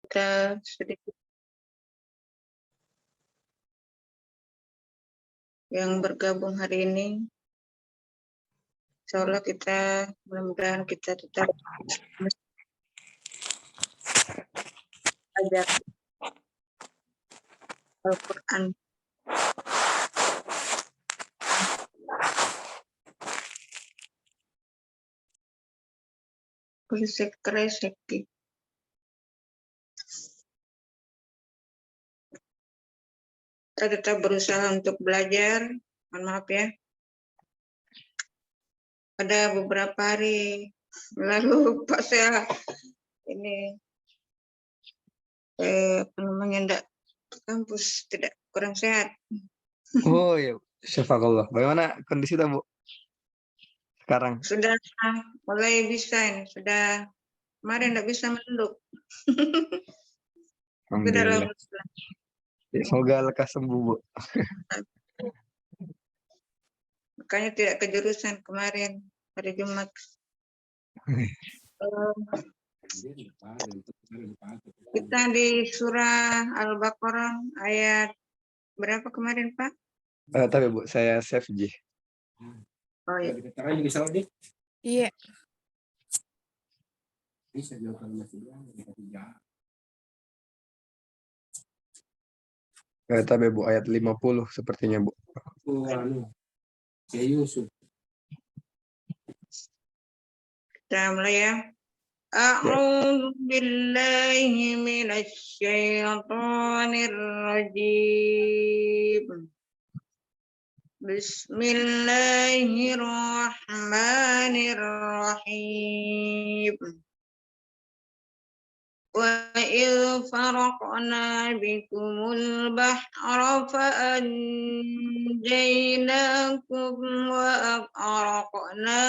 kita sedikit yang bergabung hari ini. Insya Allah kita mudah-mudahan kita tetap belajar Al-Quran. Kresek. Kita tetap berusaha untuk belajar. Mohon maaf ya. Pada beberapa hari lalu Pak saya ini enggak ke kampus, tidak kurang sehat. Oh ya, syafakallah. Bagaimana kondisi Bu sekarang? Sudah mulai bisa ini, sudah kemarin enggak bisa menunduk. Alhamdulillah. Ya, semoga lekas sembuh Bu. Makanya tidak kejurusan kemarin hari Jumat. Kita di surah Al-Baqarah ayat berapa kemarin Pak? Tapi Bu, saya save Ji. Oh iya. Iya. Tapi Bu, ayat 50 sepertinya Bu. Kita mulai ya. A'udzu billahi minasy syaithanir rajim. Bismillahirrahmanirrahim. وَإِذْ فَرَقْنَا بِكُمُ الْبَحْرَ فَأَنْجَيْنَاكُمْ وَأَغْرَقْنَا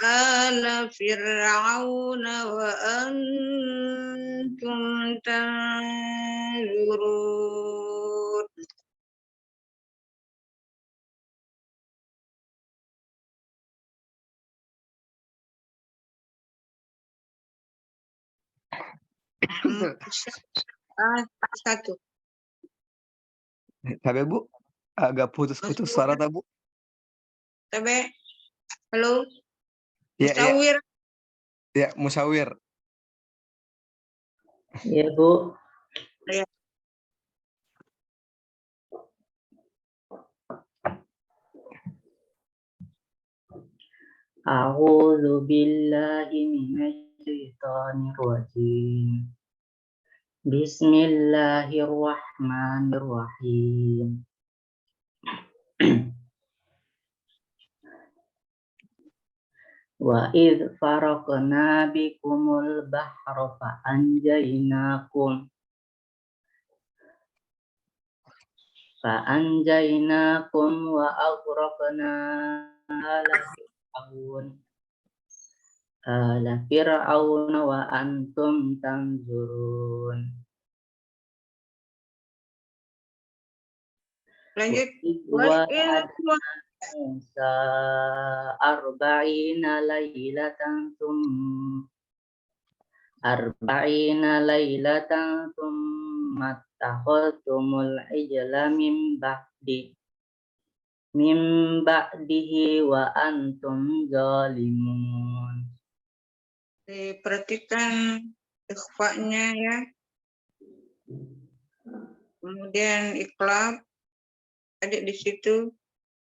آلَ فِرْعَوْنَ وَأَنْتُمْ تَنْظُرُونَ. Satu. Tapi Bu, agak putus-putus suara Bu. Tapi, halo. Ya, Musawir. Ya, Musawir. Iya, Bu. Ya. A'udzu billahi minasy syaithanir rajim. Bismillahirrahmanirrahim. Wa idz faraqna bikumul bahra fa anjaynakum wa aghraqna ala fir'aun wa antum tanzurun. Lanjut. Wa Musa arba'ina laylatan thumma takhadtumul ijla min ba'dihi wa antum zalimun. Diperhatikan ikhfa-nya ya. Kemudian iqlab adik di situ.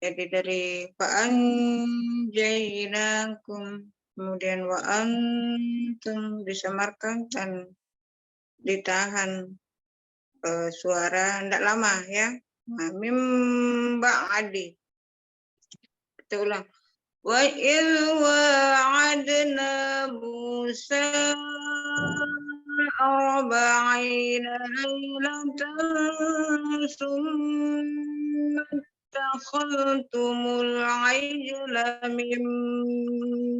Jadi dari fa'anjainakum, kemudian wa antum disamarkan dan ditahan suara tidak lama ya. Nah, mim ba'di. Kita ulang. Wa idh wa'adna Musa arba'ina laylatan summa takhadtumul ijla min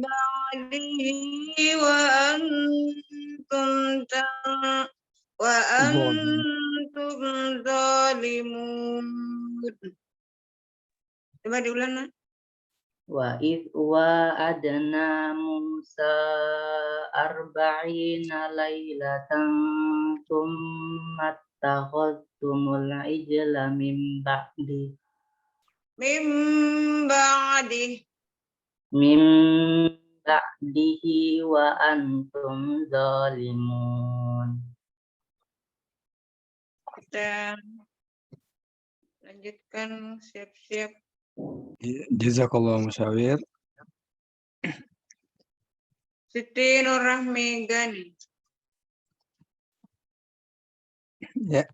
ba'dihi wa antum zalimun. Coba diulang. wa'adna Musa arba'ina laylatan tsumma takhadtumul ijla min ba'di ba'dihi wa antum zalimun. Kita lanjutkan, siap-siap. Jazakallah musyawir. Siti Nurrahmi Gani. Ya.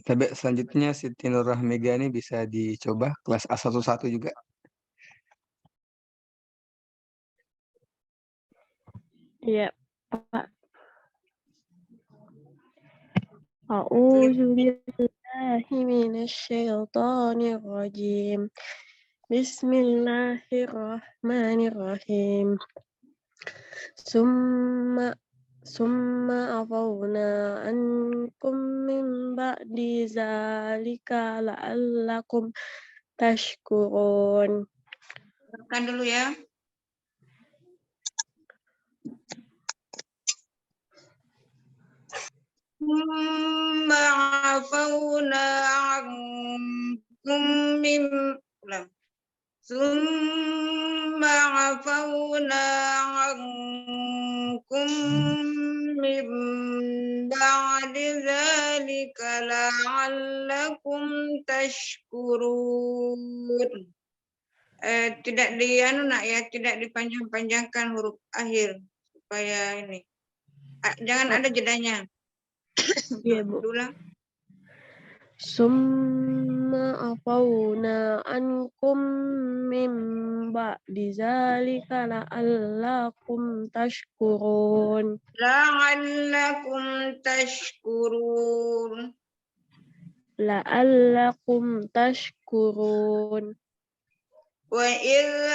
Tapi selanjutnya Siti Nurrahmi Gani bisa dicoba kelas A11 juga. Iya, Pak. A'udzu billahi minasyaitonir rajim. Bismillahirrahmanirrahim. Summa afawna ankum min ba'di zalika la'allakum tashkurun. Tekan dulu ya. Summa afawna ankum min Summa afawna ankum min ba'di dzalika la'allakum tashkurun. Tidak tidak dipanjang-panjangkan huruf akhir supaya ini. Jangan ada jedanya. Iya, Bu. Ulang. Summa afawna ankum min ba'di zalika la'allakum tashkurun. La'allakum tashkurun. La'allakum tashkurun. Wa idh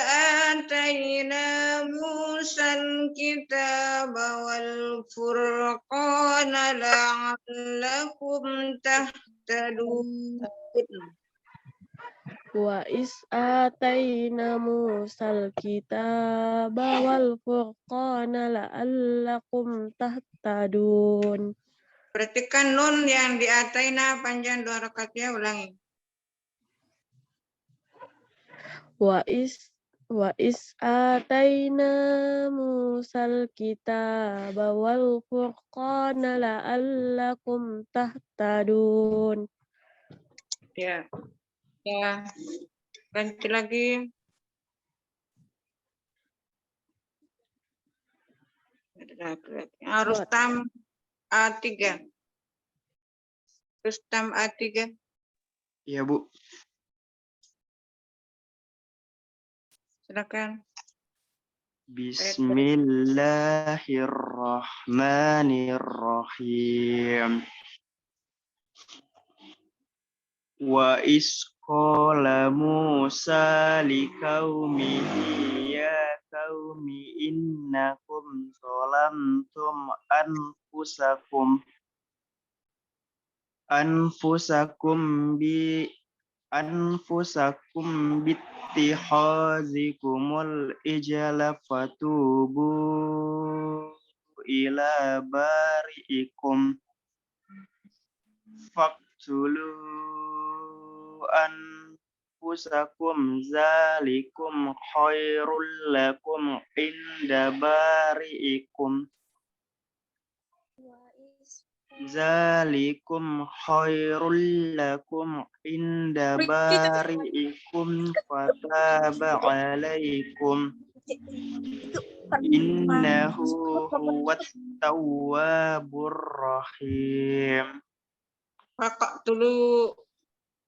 atayna Musal kitaba wal furqana la'allakum tahtadun. Wa is atayna Musal kitaba wal furqana la'allakum tahtadun. Perhatikan nun yang di atayna panjang 2 rakaat ya, ulangi. Wa is atayna Musal kitaba wal furqana la'allakum tahtadun. Ya. Ya. Ganti lagi. Rustam A3. Rustam A3. Iya, Bu. Silakan. Bismillahirrahmanirrahim. Wa isqala Musa liqaumihi ya qaumi innakum zalamtum anfusakum bittihazikumul ijla fatubu ila bari'ikum faqtulu anfusakum zalikum khairul lakum inda bari'ikum Zalikum khairul lakum inda bari'ikum fataba alaikum innahu huwat tawwabur rahim. Kakak dulu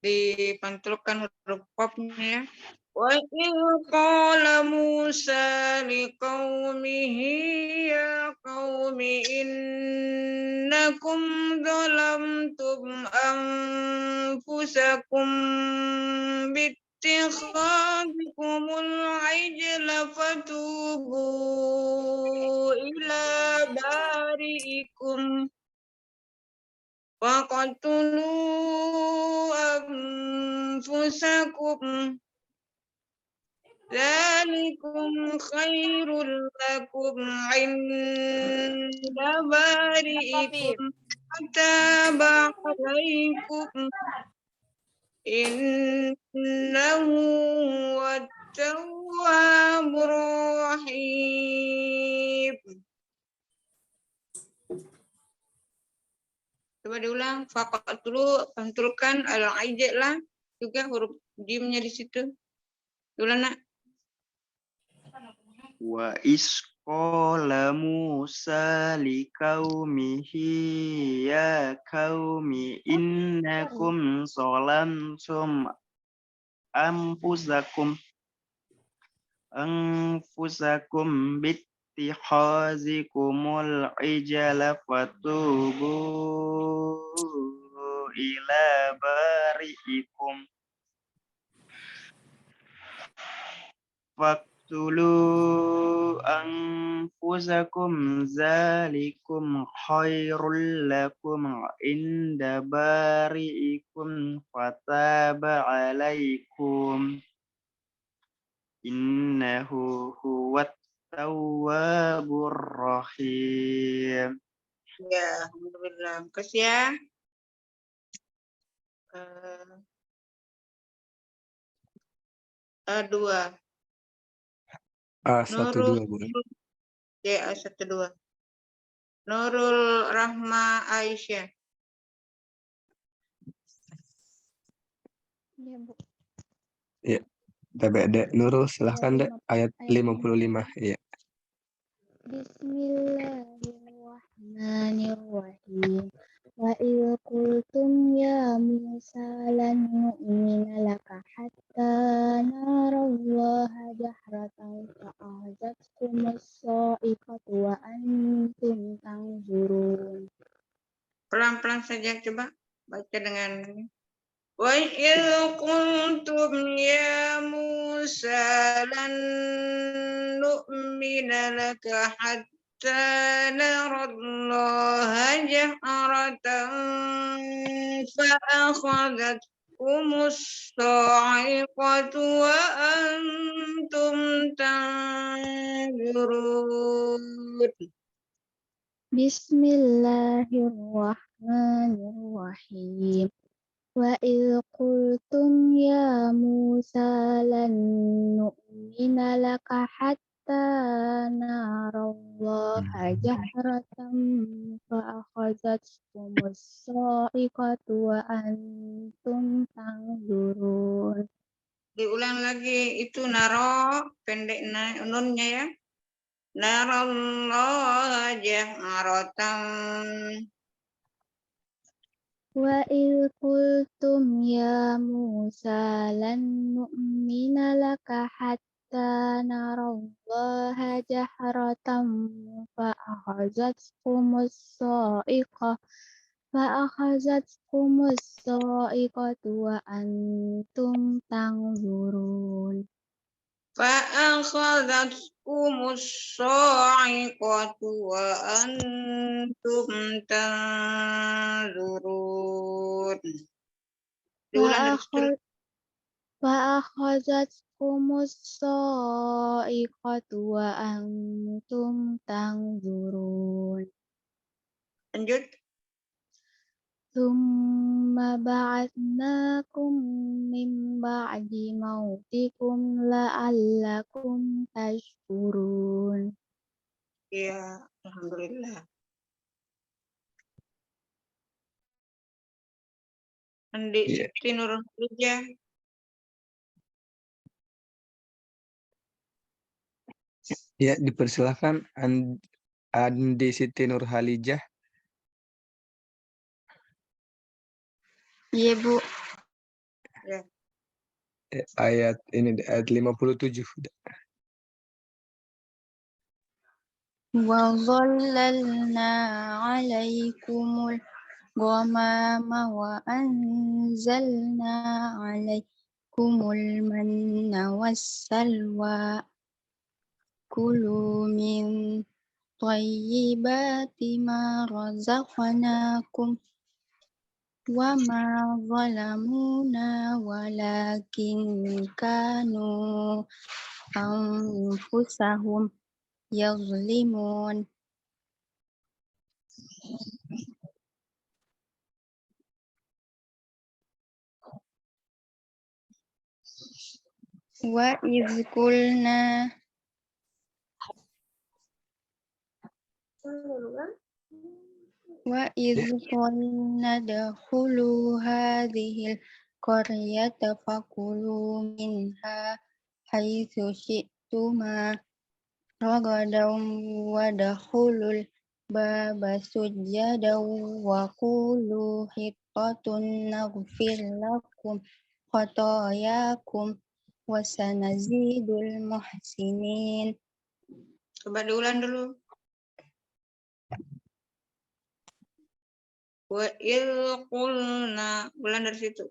dipantulkan huruf qafnya ya. Wa idh qala Musa liqaumihi ya qaumi innakum zalamtum anfusakum bittikhadhikumul ijla fatubu ila bari'ikum waqtulu anfusakum Dzalikum khairul lakum 'inda bari'ikum fataba 'alaikum innahu huwat tawwabur rahim. Coba diulang. Fakat dulu pantulkan al-aij lah juga huruf jimnya di situ. Diulang nak. Wa isqala Musa liqaumihi ya qaumi innakum zalamtum anfusakum bittikhazikumul ijla fatubu ila bari'ikum faqtulu anfusakum zalikum khairul lakum inda bari'ikum fataba alaikum innahu huwat tawwabur rahim. Ya, alhamdulillah. Kasih ya. A2. A12 Bu. Ya, A12. Nurul Rahma Aisyah. Ya, Bu. Ya. Tapi Dek Nurul silahkan Dek ayat 55 ya. Bismillahirrahmanirrahim. Wa idh qultum ya Musa lan nu'mina laka hatta narallaha jahratan fa'akhadhatkumus sa'iqatu wa antum tanzurun. Pelan-pelan saja coba baca dengan ini. Wa idh qultum ya Musa lan nu'mina laka hatta narallaha jahratan fa'akhadhatkumus sa'iqatu wa antum tanzurun. Bismillahirrahmanirrahim. Wa idh qultum ya Musa lan nu'mina laka hatta narallaha jahratan fa'akhadhatkumus sa'iqatu wa antum tanzurun. Diulang lagi itu naro pendek nunnya ya. Narallaha jahratan. Wa idh qultum ya Musa lan nu'mina laka hatta narallaha jahratan fa'akhadhatkumus sa'iqatu wa antum tanzurun. Fa'akhadhatkumus sa'iqatu wa antum tanzurun. Diulang dari situ. Fa'akhadhatkumus sa'iqatu wa antum tanzurun. Lanjut. Tsumma ba'atsnakum min ba'di mautikum la'allakum tashkurun. Ya, alhamdulillah. Andi Siti Nurul Halijah. Ya, dipersilahkan Andi Siti Nurhalijah. Iya, Bu. Ya. Ayat ini ayat 57. Wa dhallalna 'alaikumul ghamama wa anzalna 'alaikumul manna wassalwa. Kulu min thayyibati ma razaqnakum wa ma zalamuna walakin kanu أنفسهم يظلمون وإذ قلنا ادخلوا هذه القرية فكلوا منها حيث شئتما رغدا وادخلوا الباب سجدا وقولوا حطة نغفر لكم خطاياكم وسنزيد المحسنين. Coba diulang dulu. Wa idh qulna, ulang dari situ.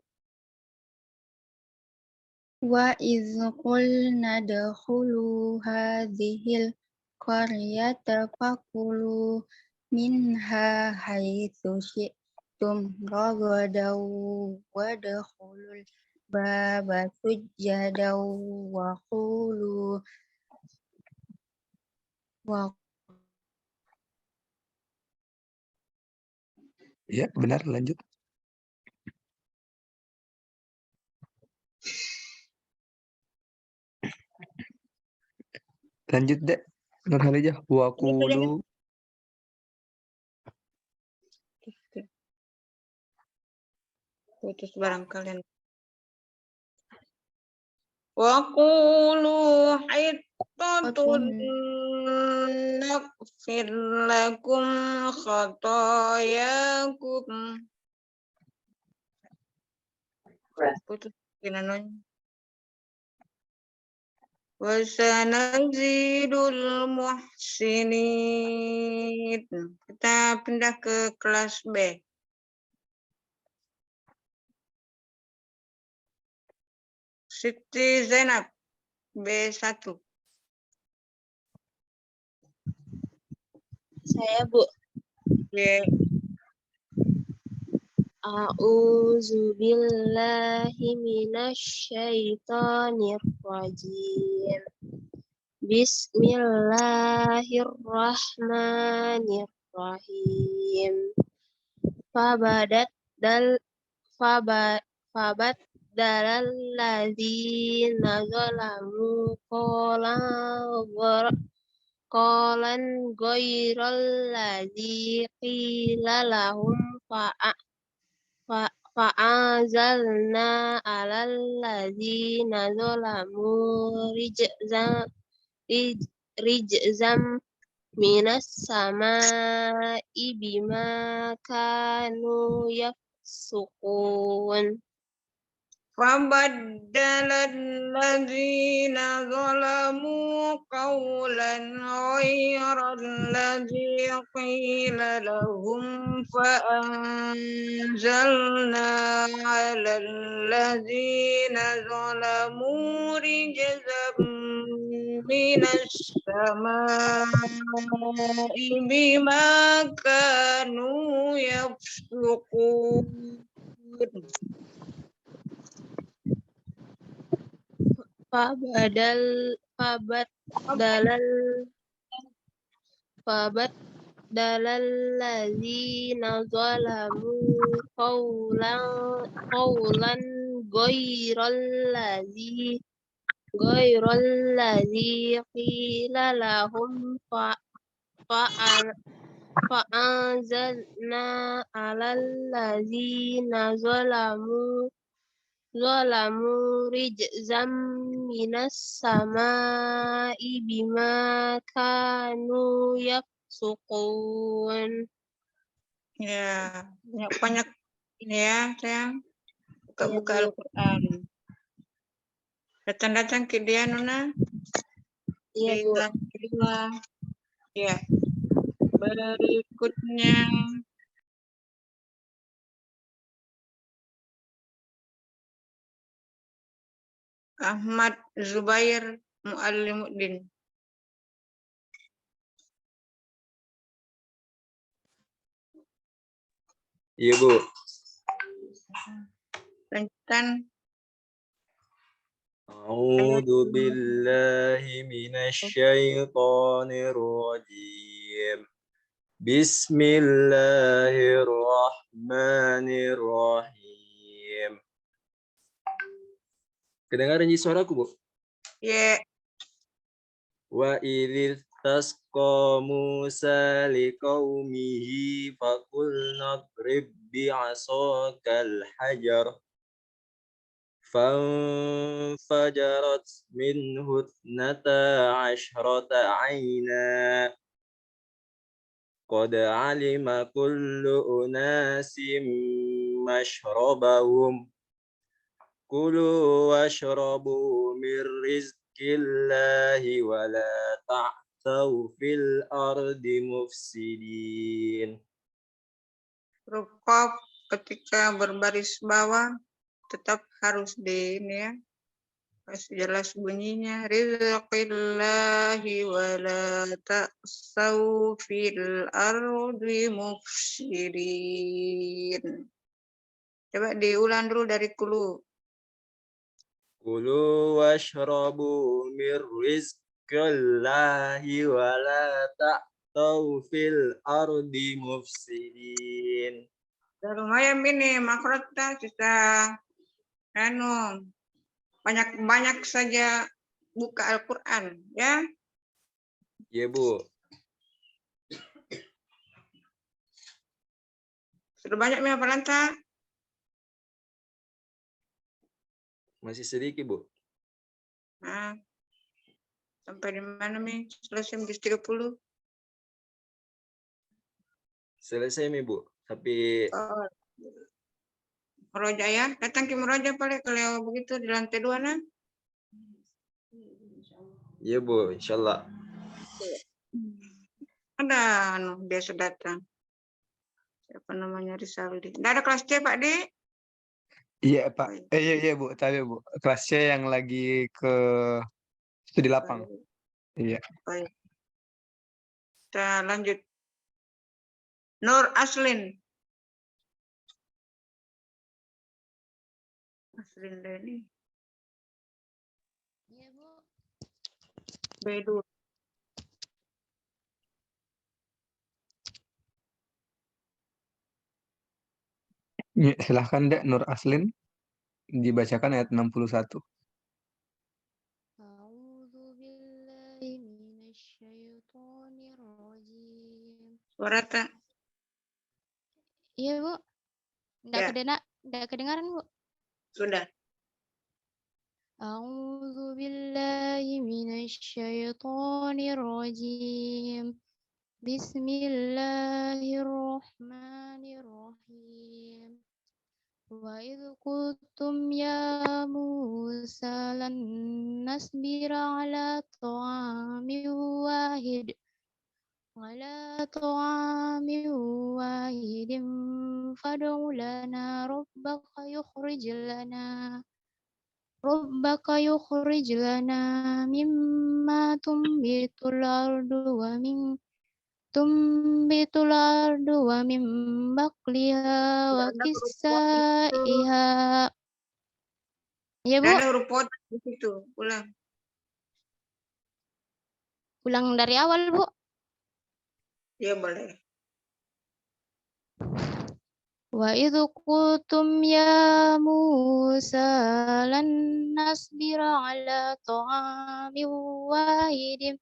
وإذ قلنا ادخلوا هذه القرية فكلوا منها حيث شئتم رغدا وادخلوا الباب سجدا وقولوا Ya, benar, lanjut. Lanjut, Dek. Nur Halijah. Waqulu. Putus barang kalian. Wa qulu hittatun naghfir lakum khatayakum. Putus kinanonya. Wa sanazidul muhsinin. Kita pindah ke kelas B. Siti Zainab, B1. Saya, Bu. B. A'udzu billahi minasyaitonir rajim. Bismillahirrahmanirrahim. Fabaddalal ladzina zalamu qalan ghairal ladzi qila lahum fa'anzalna 'alal ladzina zalamu rijzam minas sama'i bima kanu yafsukun. Fabaddala alladzina zalamu qawlan ghayra alladzi qila lahum fa'anzalna 'alal ladzina zalamu rijzam minas sama'i bima kanu yafsukun. Fabaddalal ladzina zalamu qawlan ghairal ladzi qila lahum fa'anzalna 'alal ladzina zalamu rijzam minas sama'i bima kanu yafsukun. Ya, banyak ini ya, sayang. Buka-buka Iya, Bu. Al-Quran. Datang-datang ke dia, Nona. Iya, Di Bu. kelas kedua. Ya. Berikutnya. Ahmad Zubair Muallimuddin. Iya, Bu. Lanjutan. أعوذ بالله من الشيطان الرجيم بسم الله الرحمن الرحيم. Kedengaran di suaraku, Bu? Ya. Wa idh tasqa Musa liqaumihi faqulna idrib bi'asakal hajar فانفجرت منه 12 عينا قد علم كل أناس مشربهم كلوا واشربوا من رزق الله ولا تعثوا في الأرض مفسدين. Huruf Qaf ketika berbaris bawah tetap harus di ini ya. Harus jelas bunyinya. Rizqillahi wa la ta'saw fil ardi mufsidin. Coba diulang dulu dari kulu. Kulu washrabu min rizqillahi wa la ta'thaw fil ardi mufsidin. Udah lumayan ini makrotnya kita banyak saja buka Al-Quran ya. Iya, Bu. Sudah banyak nih hafalan tak? Masih sedikit, Bu. Nah, sampai di mana nih? Selesai menjadi 30. Selesai nih, Bu. Tapi Oh. Meroja ya, datang ke Meroja paling kalau begitu di lantai 2 nah. iya, Bu, insyaallah. Ada biasa datang. Siapa namanya Risaldi. Nggak ada kelas C Pak D? Iya Pak. Iya Bu, tadi Bu. Kelas C yang lagi ke studi lapang. Iya. Baik. Kita lanjut. Nur Aslin. Aslin Deni. Iya, Bu. B2. Ya, silahkan Dek Nur Aslin dibacakan ayat 61. A'udzu billahi minasyaitonir rajim. Suara tak? Iya, Bu. Ya. Nggak kedengaran, Bu. Sudah. A'udzu billahi minasyaitonir rajim. Bismillahirrahmanirrahim. Wa idh qultum ya Musa lan nasbira ala ta'amin wahid fad'u lana rabbaka yukhrij lana mimma tumbitul ardu wa min baqliha wa Tidak ada huruf kisaiha. Ya, Bu. Tidak ada huruf pot di situ. Ulang dari awal, Bu. Iya boleh. Wa idh qultum ya Musa lan nasbira ala ta'amin wahidin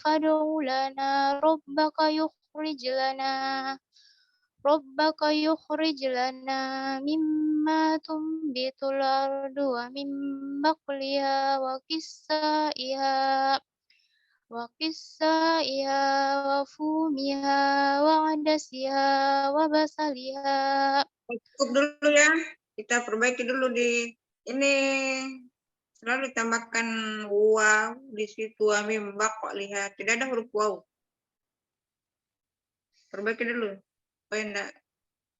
fad'u lana rabbaka yukhrij lana mimma tumbitul ardu wa min baqliha wa kisaiha wa fumiha wa adasiha wa basaliha. Cukup dulu ya. Kita perbaiki dulu di ini. Selalu ditambahkan waw di situ amim kok lihat. Tidak ada huruf waw. Perbaiki dulu. Supaya enggak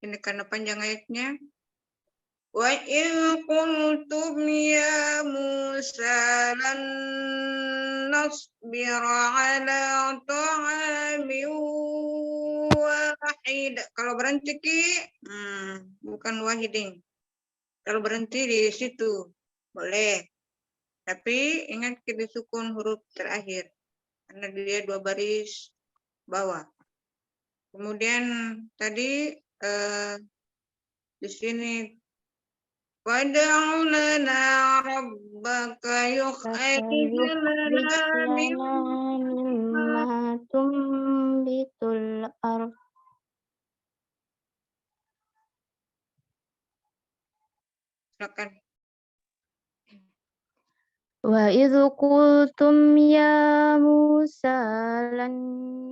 ini karena panjang ayatnya. Wa in qultum ya Musa lan nasbira ala ta'amin Kalau berhenti Ki, bukan wahidin. Kalau berhenti di situ boleh. Tapi ingat kita sukun huruf terakhir karena dia 2 baris bawah. Kemudian tadi di sini wad'u lana rabbaka yukhrij lana mimma tumbitul ardh. Silakan. Wa idh qultum ya Musa lan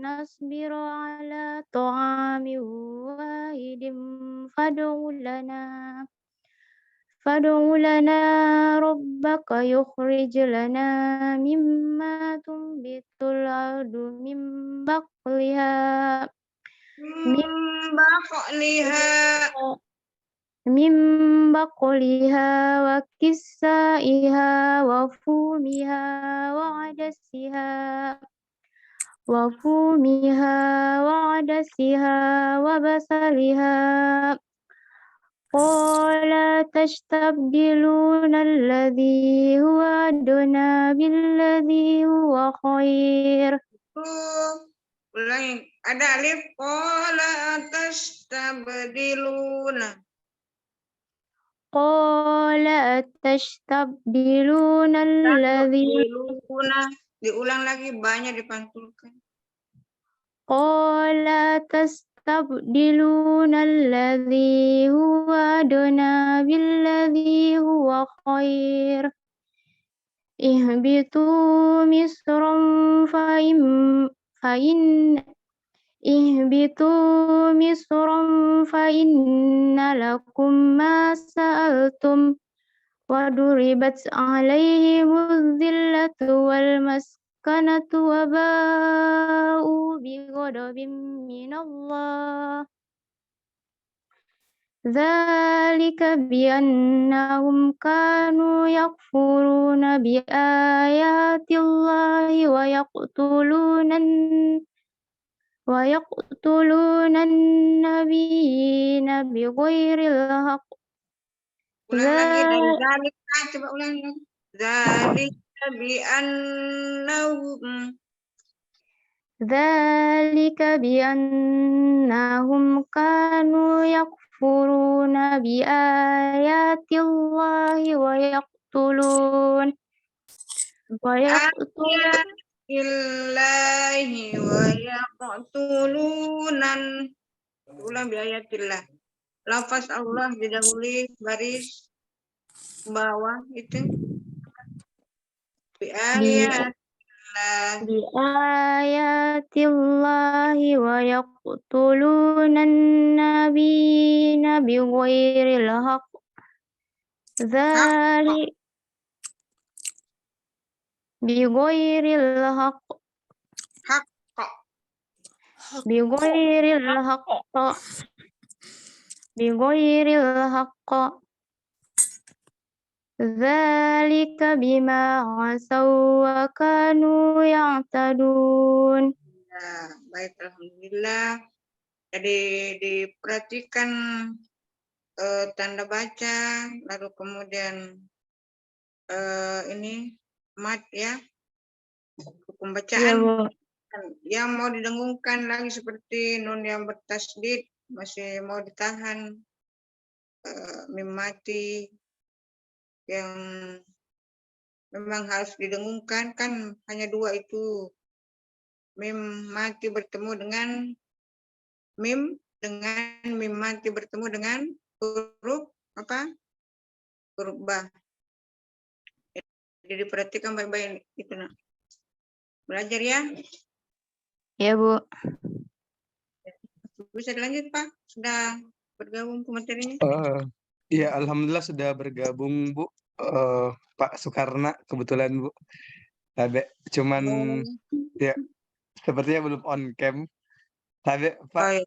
nasbiru ala ta'amin wahidin fad'u lana rabbaka yukhrij lana mimma tumbitul ardu min baqliha wa kisaiha wa fumiha wa adasiha wa basaliha. Qala tastabdiluna alladhi huwa adna billadhi huwa khair. Ulangi, ada alif. Qala tastabdiluna. Qala tastabdiluna alladhi. Diulang lagi, banyak dipantulkan. Qala tastabdiluna alladhi huwa adna billadhi huwa khair. Ihbitu misran fa inna lakum ma sa'altum wa duribat alaihimuz zillatu wal maskanatu wa ba'u bighadabin minallah. Dzalika biannahum kanu yakfuruna biayatillahi wa yaqtuluna an-nabiyina bighairil haqq. Ulang lagi dari zalika, coba ulang lagi. Zalika biannahum. Dzalika biannahum kanu yakfuruna biayatillahi wa yaqtuluna Illahi wa yaqtulunan. Ulang biayatillah. Lafaz Allah didahului baris bawah itu. Biayatillahi wa yaqtulunan nabiyina bighairil haqq. Bighairil haqq. Dzalika bima asaw wa kanu ya'tadun. Nah, baik, alhamdulillah. Jadi diperhatikan tanda baca, lalu kemudian ini mat ya, hukum bacaan. Yang mau didengungkan lagi seperti nun yang bertasdid masih mau ditahan, mim mati yang memang harus didengungkan kan hanya 2 itu, mim mati bertemu dengan mim mati bertemu dengan huruf apa? Huruf ba. Jadi diperhatikan baik-baik itu nak. Belajar ya. Ya Bu. Bisa dilanjut Pak? Sudah bergabung ke materinya? Iya, alhamdulillah sudah bergabung Bu. Pak Sukarna kebetulan Bu. Tapi cuman ya sepertinya belum on cam. Tapi Pak.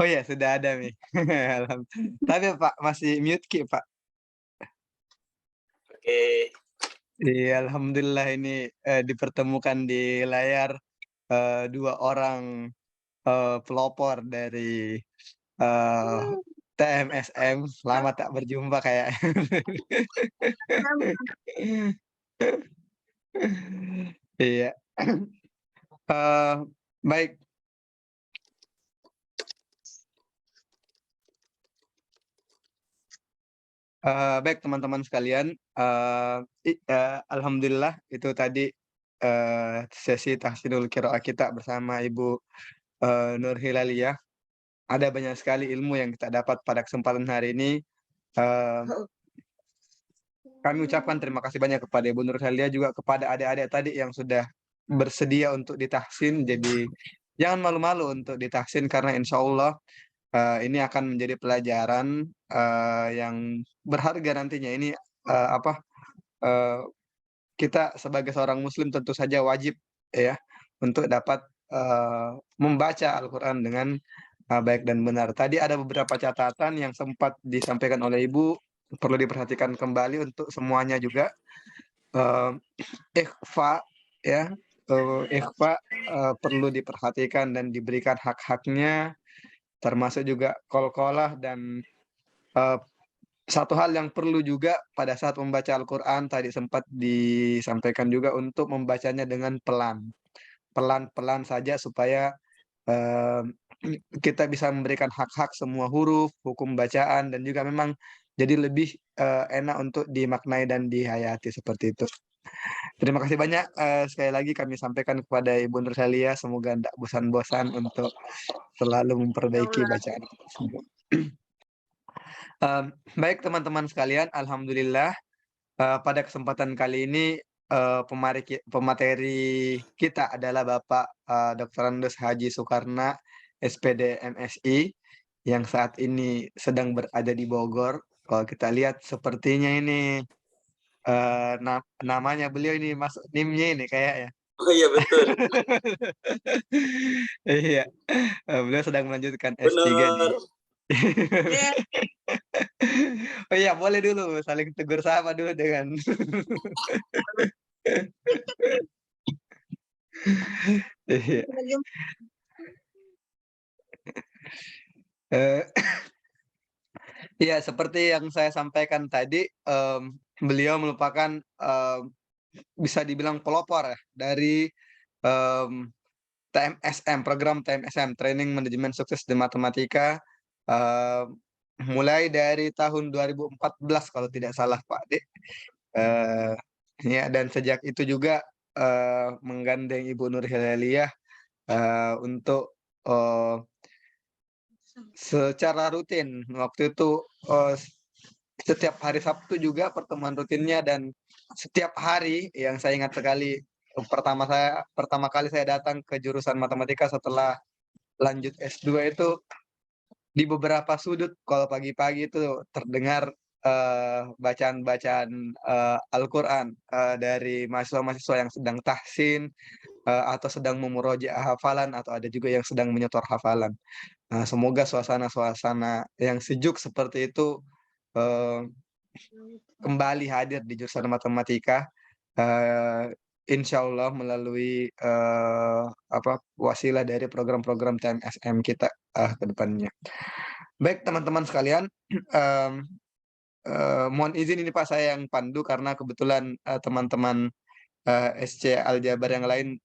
Oh ya sudah ada nih. Alhamdulillah. Tapi Pak masih mute Ki Pak. Oke. Iya, alhamdulillah ini dipertemukan di layar. dua orang pelopor dari TMSM. Lama tak berjumpa kayak. Iya. Baik. Baik teman-teman sekalian, alhamdulillah itu tadi sesi tahsinul qiraah kita bersama Ibu Nur Hilaliyah. Ada banyak sekali ilmu yang kita dapat pada kesempatan hari ini. Kami ucapkan terima kasih banyak kepada Ibu Nur Hilaliyah, juga kepada adik-adik tadi yang sudah bersedia untuk ditahsin. Jadi jangan malu-malu untuk ditahsin, karena insya Allah ini akan menjadi pelajaran yang berharga nantinya. Ini kita sebagai seorang muslim tentu saja wajib ya untuk dapat membaca Al-Qur'an dengan baik dan benar. Tadi ada beberapa catatan yang sempat disampaikan oleh Ibu, perlu diperhatikan kembali untuk semuanya juga. Ikhfa ya, ikhfa perlu diperhatikan dan diberikan hak-haknya, termasuk juga qalqalah. Dan satu hal yang perlu juga pada saat membaca Al-Qur'an, tadi sempat disampaikan juga untuk membacanya dengan pelan-pelan saja, supaya kita bisa memberikan hak-hak semua huruf, hukum bacaan, dan juga memang jadi lebih enak untuk dimaknai dan dihayati seperti itu. Terima kasih banyak sekali lagi kami sampaikan kepada Ibu Nur Hilaliyah, semoga tidak bosan-bosan untuk selalu memperbaiki bacaan. Baik teman-teman sekalian, alhamdulillah pada kesempatan kali ini pemateri kita adalah Bapak Dr. Andes Haji Soekarna, SPD MSI, yang saat ini sedang berada di Bogor. Kalau kita lihat sepertinya ini namanya beliau ini masuk NIM-nya ini kayaknya. Oh iya betul. Iya, beliau sedang melanjutkan S3 di. Benar. Oh iya, boleh dulu saling tegur sapa dulu dengan iya. Iya, seperti yang saya sampaikan tadi, beliau merupakan bisa dibilang pelopor ya dari TMSM, program TMSM, Training Manajemen Sukses di Matematika, mulai dari tahun 2014 kalau tidak salah Pak Ade. Ya, dan sejak itu juga menggandeng Ibu Nur Hilaliyah untuk secara rutin. Waktu itu setiap hari Sabtu juga pertemuan rutinnya, dan setiap hari yang saya ingat sekali, pertama kali saya datang ke jurusan matematika setelah lanjut S2 itu, di beberapa sudut kalau pagi-pagi itu terdengar bacaan-bacaan Al-Qur'an dari mahasiswa-mahasiswa yang sedang tahsin atau sedang memurojaah hafalan, atau ada juga yang sedang menyetor hafalan. Semoga suasana-suasana yang sejuk seperti itu kembali hadir di jurusan matematika, insya Allah melalui wasilah dari program-program TMSM kita ke depannya. Baik teman-teman sekalian, mohon izin ini Pak, saya yang pandu karena kebetulan teman-teman SC Aljabar yang lain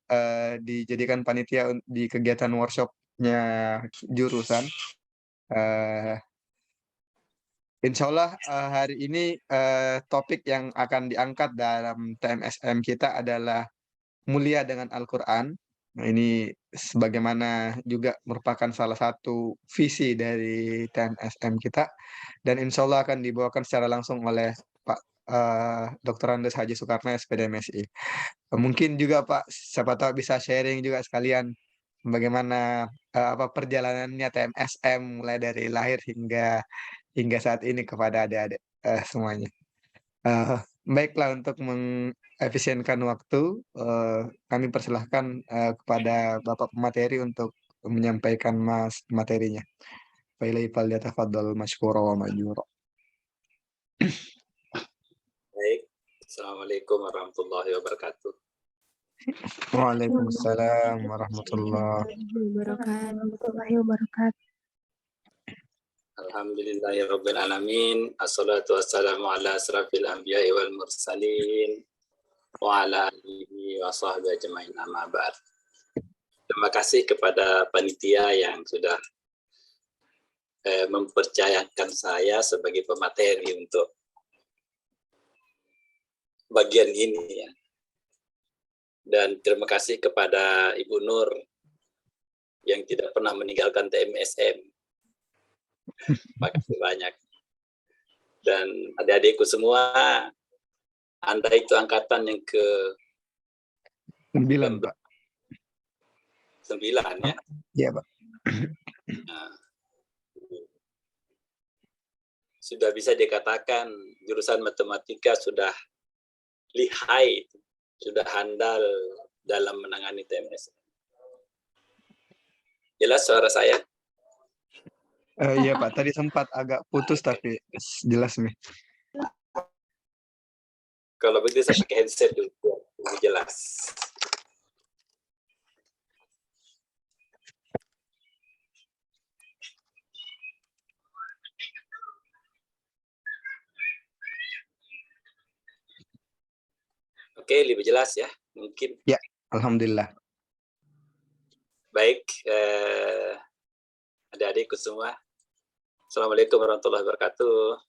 dijadikan panitia di kegiatan workshopnya jurusan. Insya Allah hari ini topik yang akan diangkat dalam TMSM kita adalah mulia dengan Al-Qur'an. Nah, ini sebagaimana juga merupakan salah satu visi dari TMSM kita, dan insya Allah akan dibawakan secara langsung oleh Pak Dr. Andes Haji Soekarna, SPD MSI. Mungkin juga Pak, siapa tahu bisa sharing juga sekalian bagaimana perjalanannya TMSM mulai dari lahir hingga saat ini kepada adik-adik semuanya. Baiklah, untuk mengefisienkan waktu, kami persilahkan kepada Bapak pemateri untuk menyampaikan materinya. Baik, Assalamualaikum warahmatullahi wabarakatuh. Waalaikumsalam warahmatullahi wabarakatuh. Alhamdulillahirabbil alamin. Assalatu wassalamu ala asrafil anbiya'i wal mursalin wa ala alihi wa sahbihi ajmain, amma ba'd. Terima kasih kepada panitia yang sudah mempercayakan saya sebagai pemateri untuk bagian ini ya. Dan terima kasih kepada Ibu Nur yang tidak pernah meninggalkan TMSM. Makasih banyak. Dan adik-adikku semua, Anda itu angkatan yang ke-9, Pak. 9 ya? Iya, Pak. Nah, sudah bisa dikatakan jurusan matematika sudah lihai, sudah handal dalam menangani TMS. Jelas suara saya? Iya Pak, tadi sempat agak putus tapi jelas nih. Kalau begitu saya pakai headset dulu, lebih jelas. Oke, lebih jelas ya, mungkin. Ya, alhamdulillah. Baik, adik-adikku semua. Assalamualaikum warahmatullahi wabarakatuh.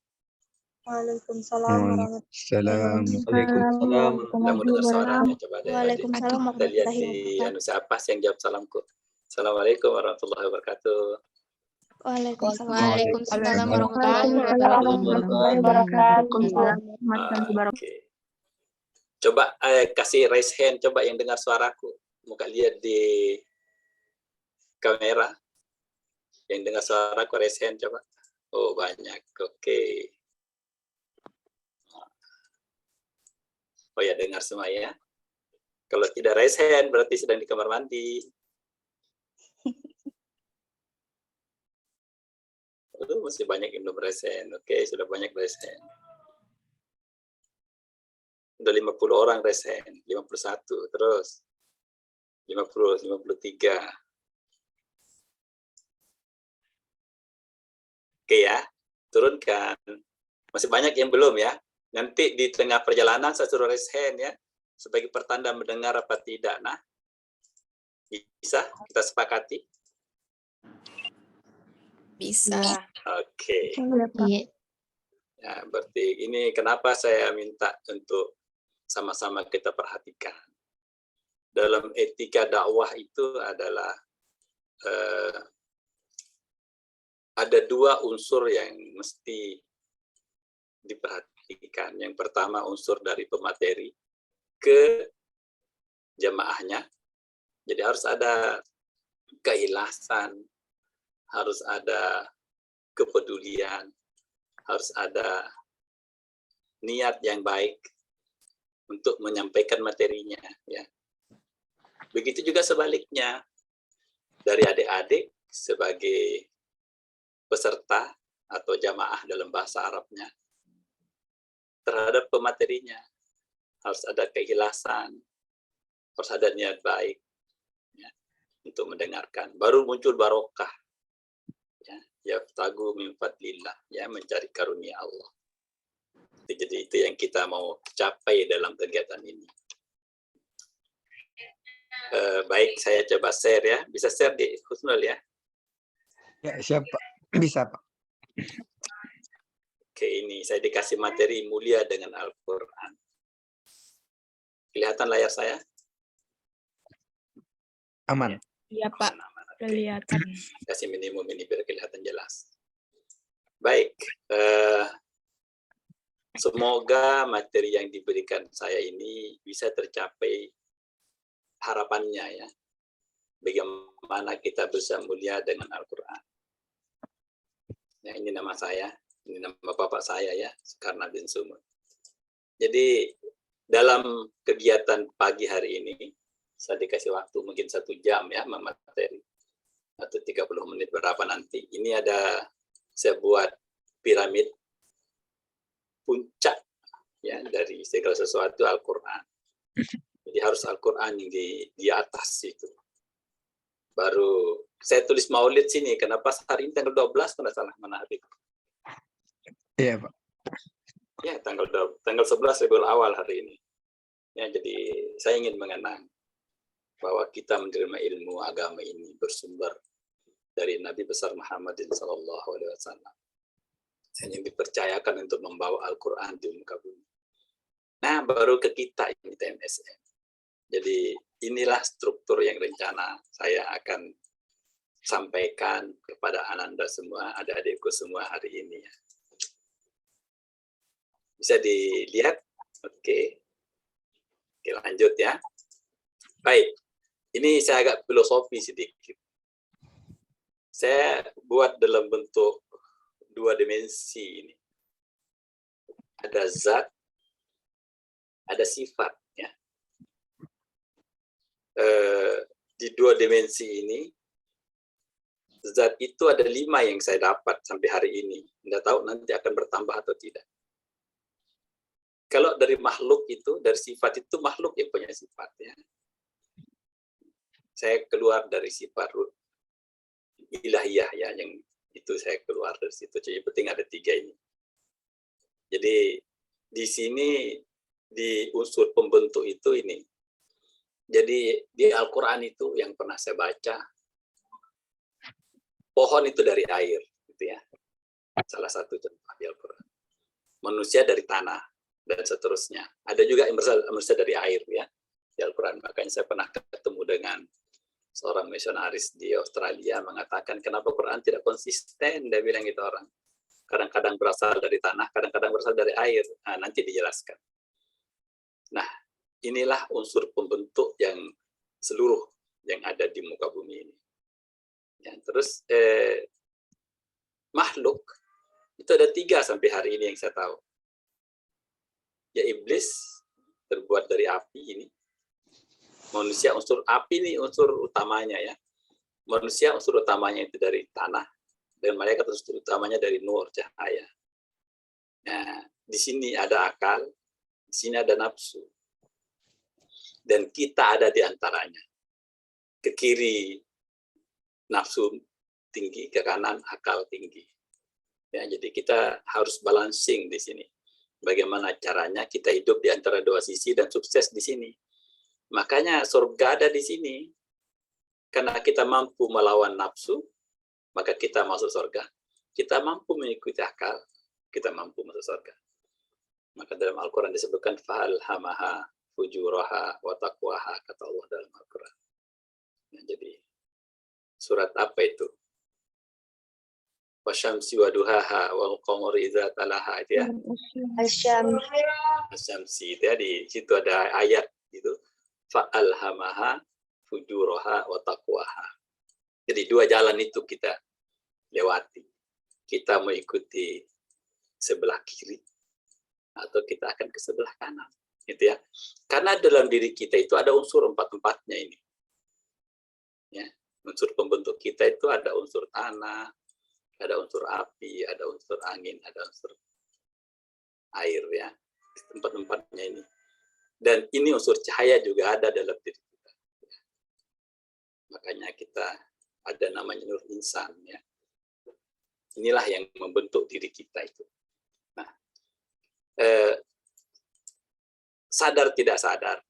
Waalaikumsalam Waalaikumsalam. Waalaikumsalam. Tidak mendengar suaranya, coba deh. Waalaikumsalam Kita lihat warahmatullahi di wabarakatuh. siapa sih yang jawab salamku. Assalamualaikum warahmatullahi wabarakatuh. Waalaikumsalam warahmatullahi wabarakatuh. Oke. Coba kasih raise hand, coba yang dengar suaraku. Muka lihat di kamera. Yang dengar suaraku raise hand coba. Oh banyak, oke. Oh ya dengar semua ya. Kalau tidak raise hand berarti sedang di kamar mandi. Masih banyak yang belum raise hand. Oke, sudah banyak raise hand. Udah 50 orang raise hand, 51 terus 50, 53. Oke ya, turunkan. Masih banyak yang belum ya. Nanti di tengah perjalanan saya suruh raise hand ya, sebagai pertanda mendengar apa tidak. Nah, bisa kita sepakati? Bisa. Oke. Iya. Ya, berarti ini kenapa saya minta untuk sama-sama kita perhatikan. Dalam etika dakwah itu adalah ada dua unsur yang mesti diperhatikan. Yang pertama unsur dari pemateri ke jamaahnya. Jadi harus ada keikhlasan, harus ada kepedulian, harus ada niat yang baik untuk menyampaikan materinya. Ya. Begitu juga sebaliknya, dari adik-adik sebagai peserta atau jamaah dalam bahasa Arabnya terhadap pematerinya harus ada keikhlasan, harus ada niat baik ya, untuk mendengarkan. Baru muncul barokah, ya, yaftagu min fadlillah, ya, mencari karunia Allah. Jadi itu yang kita mau capai dalam kegiatan ini. Baik, saya coba share ya. Bisa share di Husnul ya? Ya, siapa? Bisa, Pak. Oke, ini saya dikasih materi mulia dengan Al-Quran. Kelihatan layar saya? Aman. Iya, Pak. Kelihatan. Kasih minimum ini biar kelihatan jelas. Baik, semoga materi yang diberikan saya ini bisa tercapai harapannya ya. Bagaimana kita bisa mulia dengan Al-Quran. Ya, ini nama saya, ini nama bapak saya ya, Soekarno bin Sumut. Jadi dalam kegiatan pagi hari ini, saya dikasih waktu mungkin 1 jam ya materi, atau 30 menit berapa nanti. Ini ada saya buat piramid puncak ya dari segala sesuatu Al-Quran. Jadi harus Al-Quran yang di atas itu. Baru saya tulis maulid sini. Kenapa hari ini tanggal 12? Kalau salah mana hari? Iya, Pak. Ya, tanggal 11 Rabiul Awal hari ini. Ya, jadi saya ingin mengenang bahwa kita menerima ilmu agama ini bersumber dari Nabi besar Muhammad SAW. Yang dipercayakan untuk membawa Al-Quran di muka bumi. Nah, baru ke kita ini TMSM. Jadi inilah struktur yang rencana saya akan sampaikan kepada Ananda semua, adik-adikku semua hari ini. Bisa dilihat? Oke. Oke, lanjut ya. Baik, ini saya agak filosofi sedikit. Saya buat dalam bentuk 2 dimensi ini. Ada zat, ada sifat. Ya. Di 2 dimensi ini, zat itu ada 5 yang saya dapat sampai hari ini. Tidak tahu nanti akan bertambah atau tidak. Kalau dari makhluk itu, dari sifat itu makhluk yang punya sifat. Ya. Saya keluar dari sifat ilahiyah ya, yang itu saya keluar dari situ. Jadi penting ada 3 ini. Jadi di sini di unsur pembentuk itu ini. Jadi di Al-Quran itu yang pernah saya baca, pohon itu dari air, gitu ya. Salah satu contoh di Al-Quran. Manusia dari tanah dan seterusnya. Ada juga yang manusia dari air ya di Al-Quran. Makanya saya pernah ketemu dengan seorang misionaris di Australia mengatakan kenapa Quran tidak konsisten, dia bilang gitu orang. Kadang-kadang berasal dari tanah, kadang-kadang berasal dari air. Nah, nanti dijelaskan. Nah, inilah unsur pembentuk yang seluruh yang ada di muka bumi ini. Ya, terus makhluk itu ada 3 sampai hari ini yang saya tahu. Ya iblis terbuat dari api ini. Manusia unsur api ini unsur utamanya ya. Manusia unsur utamanya itu dari tanah dan malaikat unsur utamanya dari nur cahaya. Nah, di sini ada akal, di sini ada nafsu. Dan kita ada di antaranya. Ke kiri nafsu tinggi, ke kanan akal tinggi. Ya, jadi kita harus balancing di sini. Bagaimana caranya kita hidup di antara 2 sisi dan sukses di sini. Makanya surga ada di sini. Karena kita mampu melawan nafsu, maka kita masuk surga. Kita mampu mengikuti akal, kita mampu masuk surga. Maka dalam Al-Quran disebutkan fa'alhamaha fujuraha wa taqwaha, kata Allah dalam Al-Quran. Nah, jadi surat apa itu? Wasyamsi wa duhaha wal qamari idza talaha itu ya. Asyamsi itu ya, di situ ada ayat itu fa'alhamaha fujuraha wa taqwaha. Jadi 2 jalan itu kita lewati. Kita mengikuti sebelah kiri atau kita akan ke sebelah kanan. Gitu ya. Karena dalam diri kita itu ada unsur 4-4-nya ini. Ya, unsur pembentuk kita itu ada unsur tanah, ada unsur api, ada unsur angin, ada unsur air ya. 4-4-nya ini. Dan ini unsur cahaya juga ada dalam diri kita. Makanya kita ada namanya nur insan ya. Inilah yang membentuk diri kita itu. Nah, sadar tidak sadar,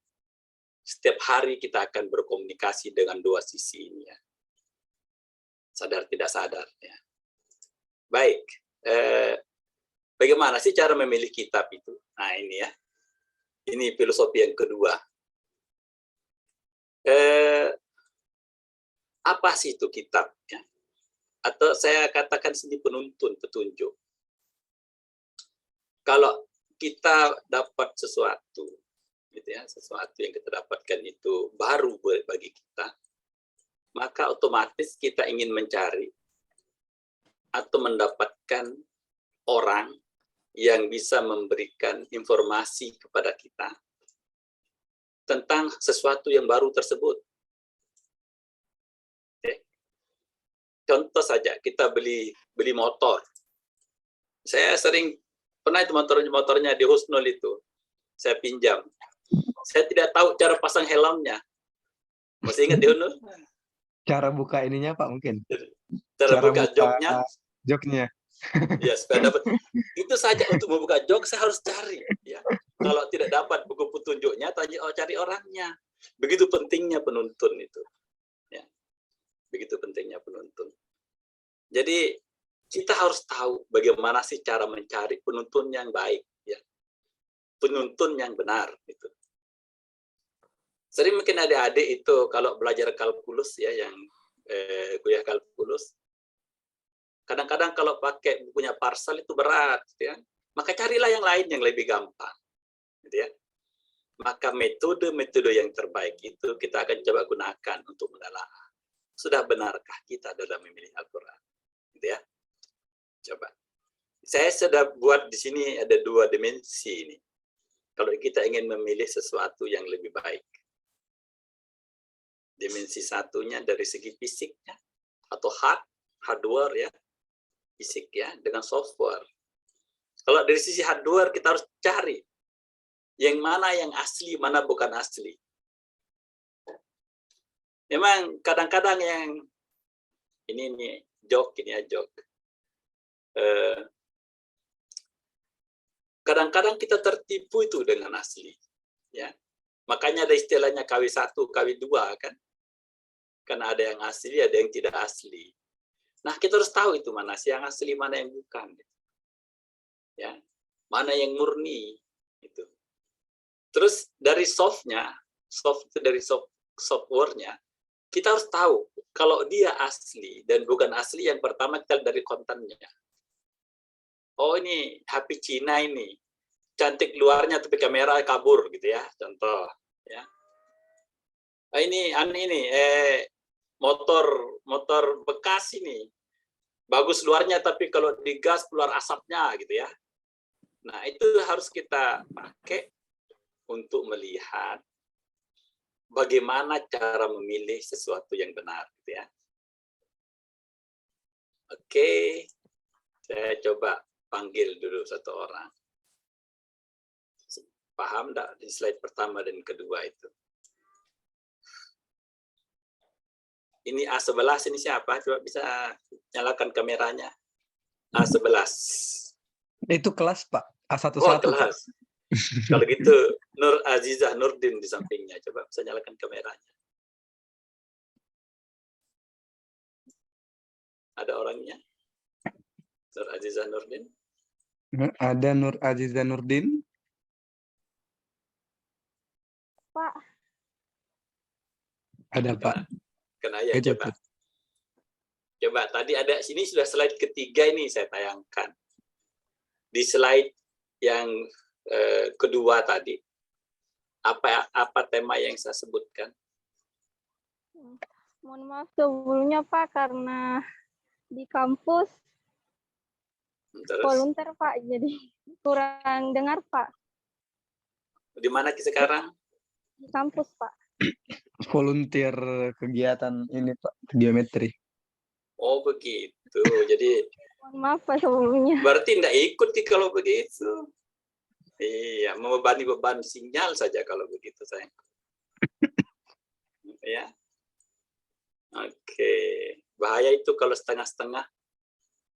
setiap hari kita akan berkomunikasi dengan 2 sisi ini ya. Sadar tidak sadar ya. Baik, bagaimana sih cara memilih kitab itu? Nah ini ya, ini filosofi yang kedua. Apa sih itu kitab? Ya? Atau saya katakan sini petunjuk. Kalau kita dapat sesuatu, gitu ya, sesuatu yang kita dapatkan itu baru bagi kita, maka otomatis kita ingin mencari atau mendapatkan orang yang bisa memberikan informasi kepada kita tentang sesuatu yang baru tersebut. Contoh saja, kita beli motor. Saya sering pernah itu motornya di Husnul itu, saya pinjam. Saya tidak tahu cara pasang helmnya. Masih ingat Dihun? Cara buka ininya Pak mungkin. Cara buka joknya. Joknya. Ya, supaya dapat. Itu saja untuk membuka jok saya harus cari. Ya. Kalau tidak dapat buku petunjuknya, cari orangnya. Begitu pentingnya penuntun itu. Ya. Begitu pentingnya penuntun. Jadi kita harus tahu bagaimana sih cara mencari penuntun yang baik. Ya. Penuntun yang benar. Gitu. Sering mungkin adik-adik itu kalau belajar kalkulus ya, yang kuliah kalkulus, kadang-kadang kalau pakai bukunya Parsal itu berat, gitu ya. Maka carilah yang lain yang lebih gampang, gitu ya. Maka metode-metode yang terbaik itu kita akan coba gunakan untuk menelaah. Sudah benarkah kita dalam memilih Al-Quran, gitu ya? Coba. Saya sudah buat di sini ada 2 dimensi ini. Kalau kita ingin memilih sesuatu yang lebih baik. Dimensi satunya dari segi fisiknya atau hardware ya, fisik ya, dengan software. Kalau dari sisi hardware kita harus cari yang mana yang asli, mana bukan asli. Memang kadang-kadang yang ini joke ini ya joke. Kadang-kadang kita tertipu itu dengan asli, ya. Makanya ada istilahnya KW1, KW2 kan. Karena ada yang asli, ada yang tidak asli. Nah, kita harus tahu itu mana sih yang asli, mana yang bukan. Ya, mana yang murni itu. Terus dari software-nya, kita harus tahu kalau dia asli dan bukan asli. Yang pertama kita dari kontennya. Oh, ini HP Cina ini. Cantik luarnya tapi kamera kabur gitu ya, contoh ya. Ini motor bekas ini bagus luarnya tapi kalau digas keluar asapnya gitu ya. Nah, itu harus kita pakai untuk melihat bagaimana cara memilih sesuatu yang benar gitu ya. Oke. Saya coba panggil dulu satu orang. Paham enggak di slide pertama dan kedua itu? Ini A11 ini siapa? Coba bisa nyalakan kameranya. A11. Itu kelas, Pak. A11. Oh, kelas. Kalau gitu, Nur Azizah Nurdin di sampingnya. Coba bisa nyalakan kameranya. Ada orangnya? Nur Azizah Nurdin? Ada Nur Azizah Nurdin. Pak. Ada, Pak. Kena ya, coba. Coba, tadi ada, sini sudah slide ketiga ini saya tayangkan. Di slide yang kedua tadi, apa tema yang saya sebutkan? Mohon maaf sebelumnya Pak, karena di kampus volunteer Pak, jadi kurang dengar Pak. Di mana sekarang? Di kampus Pak. Volunteer kegiatan ini Pak, geometri. Oh begitu, jadi mohon maaf Pak sebelumnya. Berarti tidak ikut kalau begitu. Iya, membebani beban sinyal saja kalau begitu saya. Ya. Oke, bahaya itu kalau setengah-setengah.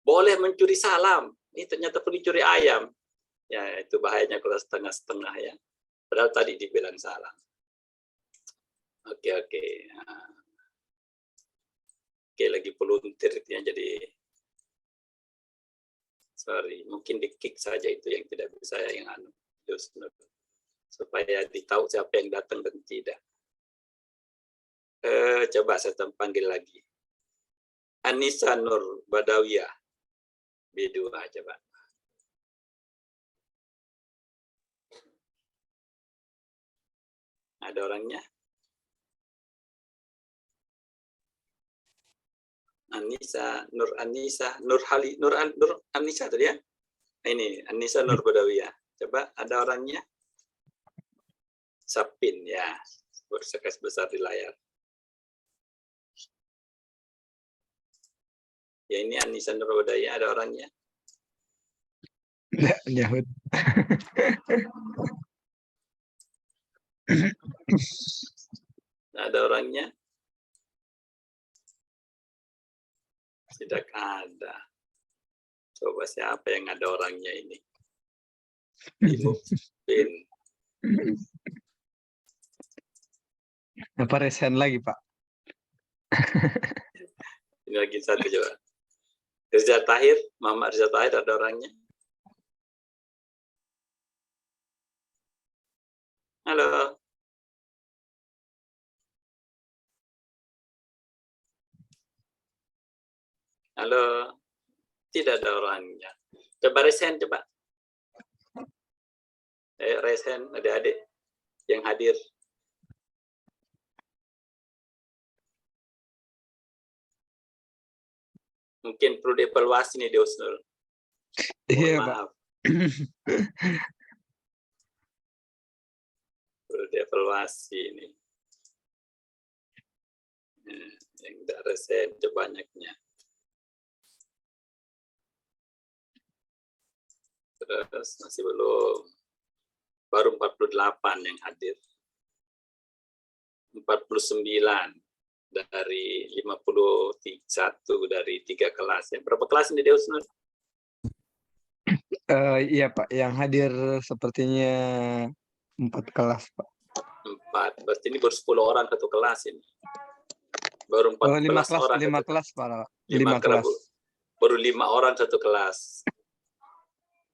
Boleh mencuri salam, ini ternyata pencuri ayam. Ya, itu bahayanya kalau setengah-setengah ya. Padahal tadi dibilang salam. Oke. Oke, lagi volunteer ya, jadi sorry, mungkin di-kick saja itu yang tidak bisa yang supaya ditahu siapa yang datang dan tidak. Coba saya panggil lagi. Anissa Nur Badawiyah. B2 coba. Ada orangnya? Anissa, Nur Anissa tadi ya? Ini Anissa Nur Badawiyah. Coba ada orangnya? Sapin ya, bersekas besar di layar. Ya ini Anissa Nur Badawiyah, ada orangnya? Enggak, nyahut. Nggak ada orangnya? Tidak ada. Coba siapa yang ada orangnya ini? Mungkin. Apa resign lagi, Pak? Ini lagi satu coba. Rizal Tahir, Mama Rizal Tahir ada orangnya? Halo. Halo. Tidak ada orangnya. Coba resen, coba. Resen, adik-adik yang hadir. Mungkin perlu dievaluasi nih, Deusnul. Iya, Pak. Maaf. Perlu dievaluasi ini. Yang tidak resen banyaknya. Terus masih belum. Baru 48 yang hadir. 49 dari 51 dari 3 kelas. Berapa kelas ini, Deusnul? Iya, Pak. Yang hadir sepertinya 4 kelas, Pak. 4. Berarti ini baru 10 orang satu kelas ini. Baru 14 orang. 5 kelas, Pak. 5 kelas. Baru 5 orang satu kelas.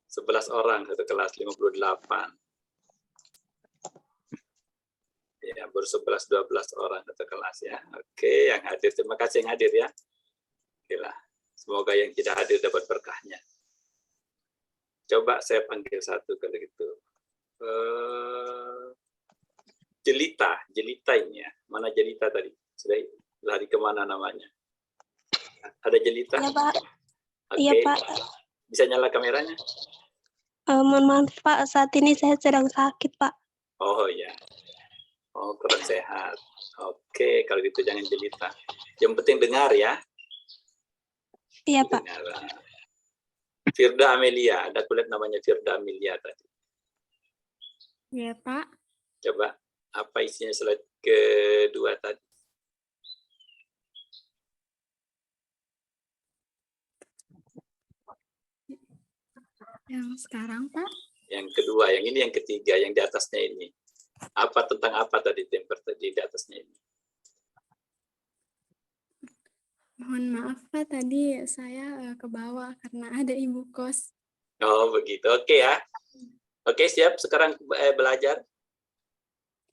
11 orang satu kelas, 58. Ya, baru 11-12 orang satu kelas ya. Oke, yang hadir. Terima kasih yang hadir ya. Oke lah. Semoga yang tidak hadir dapat berkahnya. Coba saya panggil satu kalau gitu. Jelita ini ya. Mana Jelita tadi? Sudah lari kemana namanya? Ada Jelita? Iya, Pak. Oke. Iya, Pak. Bisa nyala kameranya? Mohon maaf, Pak. Saat ini saya sedang sakit, Pak. Oh ya. Oh, kurang sehat. Oke, kalau gitu jangan Jelita. Yang penting dengar ya. Iya, Pak. Dengar. Firda Amelia, ada kulihat namanya Firda Amelia tadi. Iya, Pak. Coba, apa isinya slide kedua tadi? Yang sekarang, Pak? Yang kedua, yang ini yang ketiga, yang di atasnya ini. Apa tentang apa tadi di atasnya ini? Mohon maaf, Pak. Tadi saya ke bawah karena ada ibu kos. Oh, begitu. Oke ya. Oke, siap. Sekarang belajar.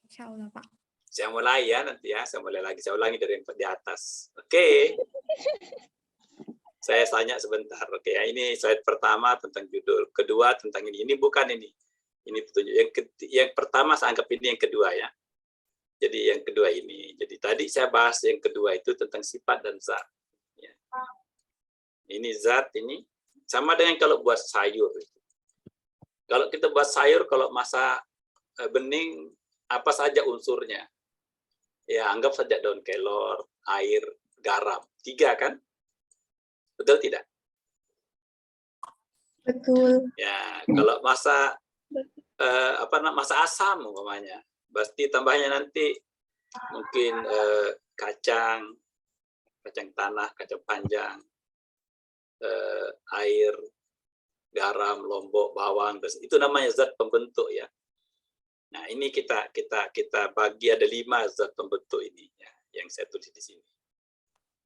Insya Allah, Pak. Saya mulai ya nanti ya. Saya mulai lagi. Saya ulangi dari yang di atas. Oke. Saya tanya sebentar. Oke ya. Ini slide pertama tentang judul. Kedua tentang ini. Ini bukan ini. Ini petunjuk. Yang pertama saya anggap ini yang kedua ya. Jadi yang kedua ini. Jadi tadi saya bahas yang kedua itu tentang sifat dan zat. Ya. Ini zat ini sama dengan kalau buat sayur. Kalau kita buat sayur, kalau masa bening, apa saja unsurnya? Ya, anggap saja daun kelor, air, garam. 3 kan? Betul tidak? Betul. Ya, kalau masa masa asam umpamanya, pasti tambahnya nanti mungkin kacang tanah, kacang panjang, air, garam, lombok, bawang, itu namanya zat pembentuk ya. Nah, ini kita bagi ada 5 zat pembentuk ini ya, yang saya tulis di sini.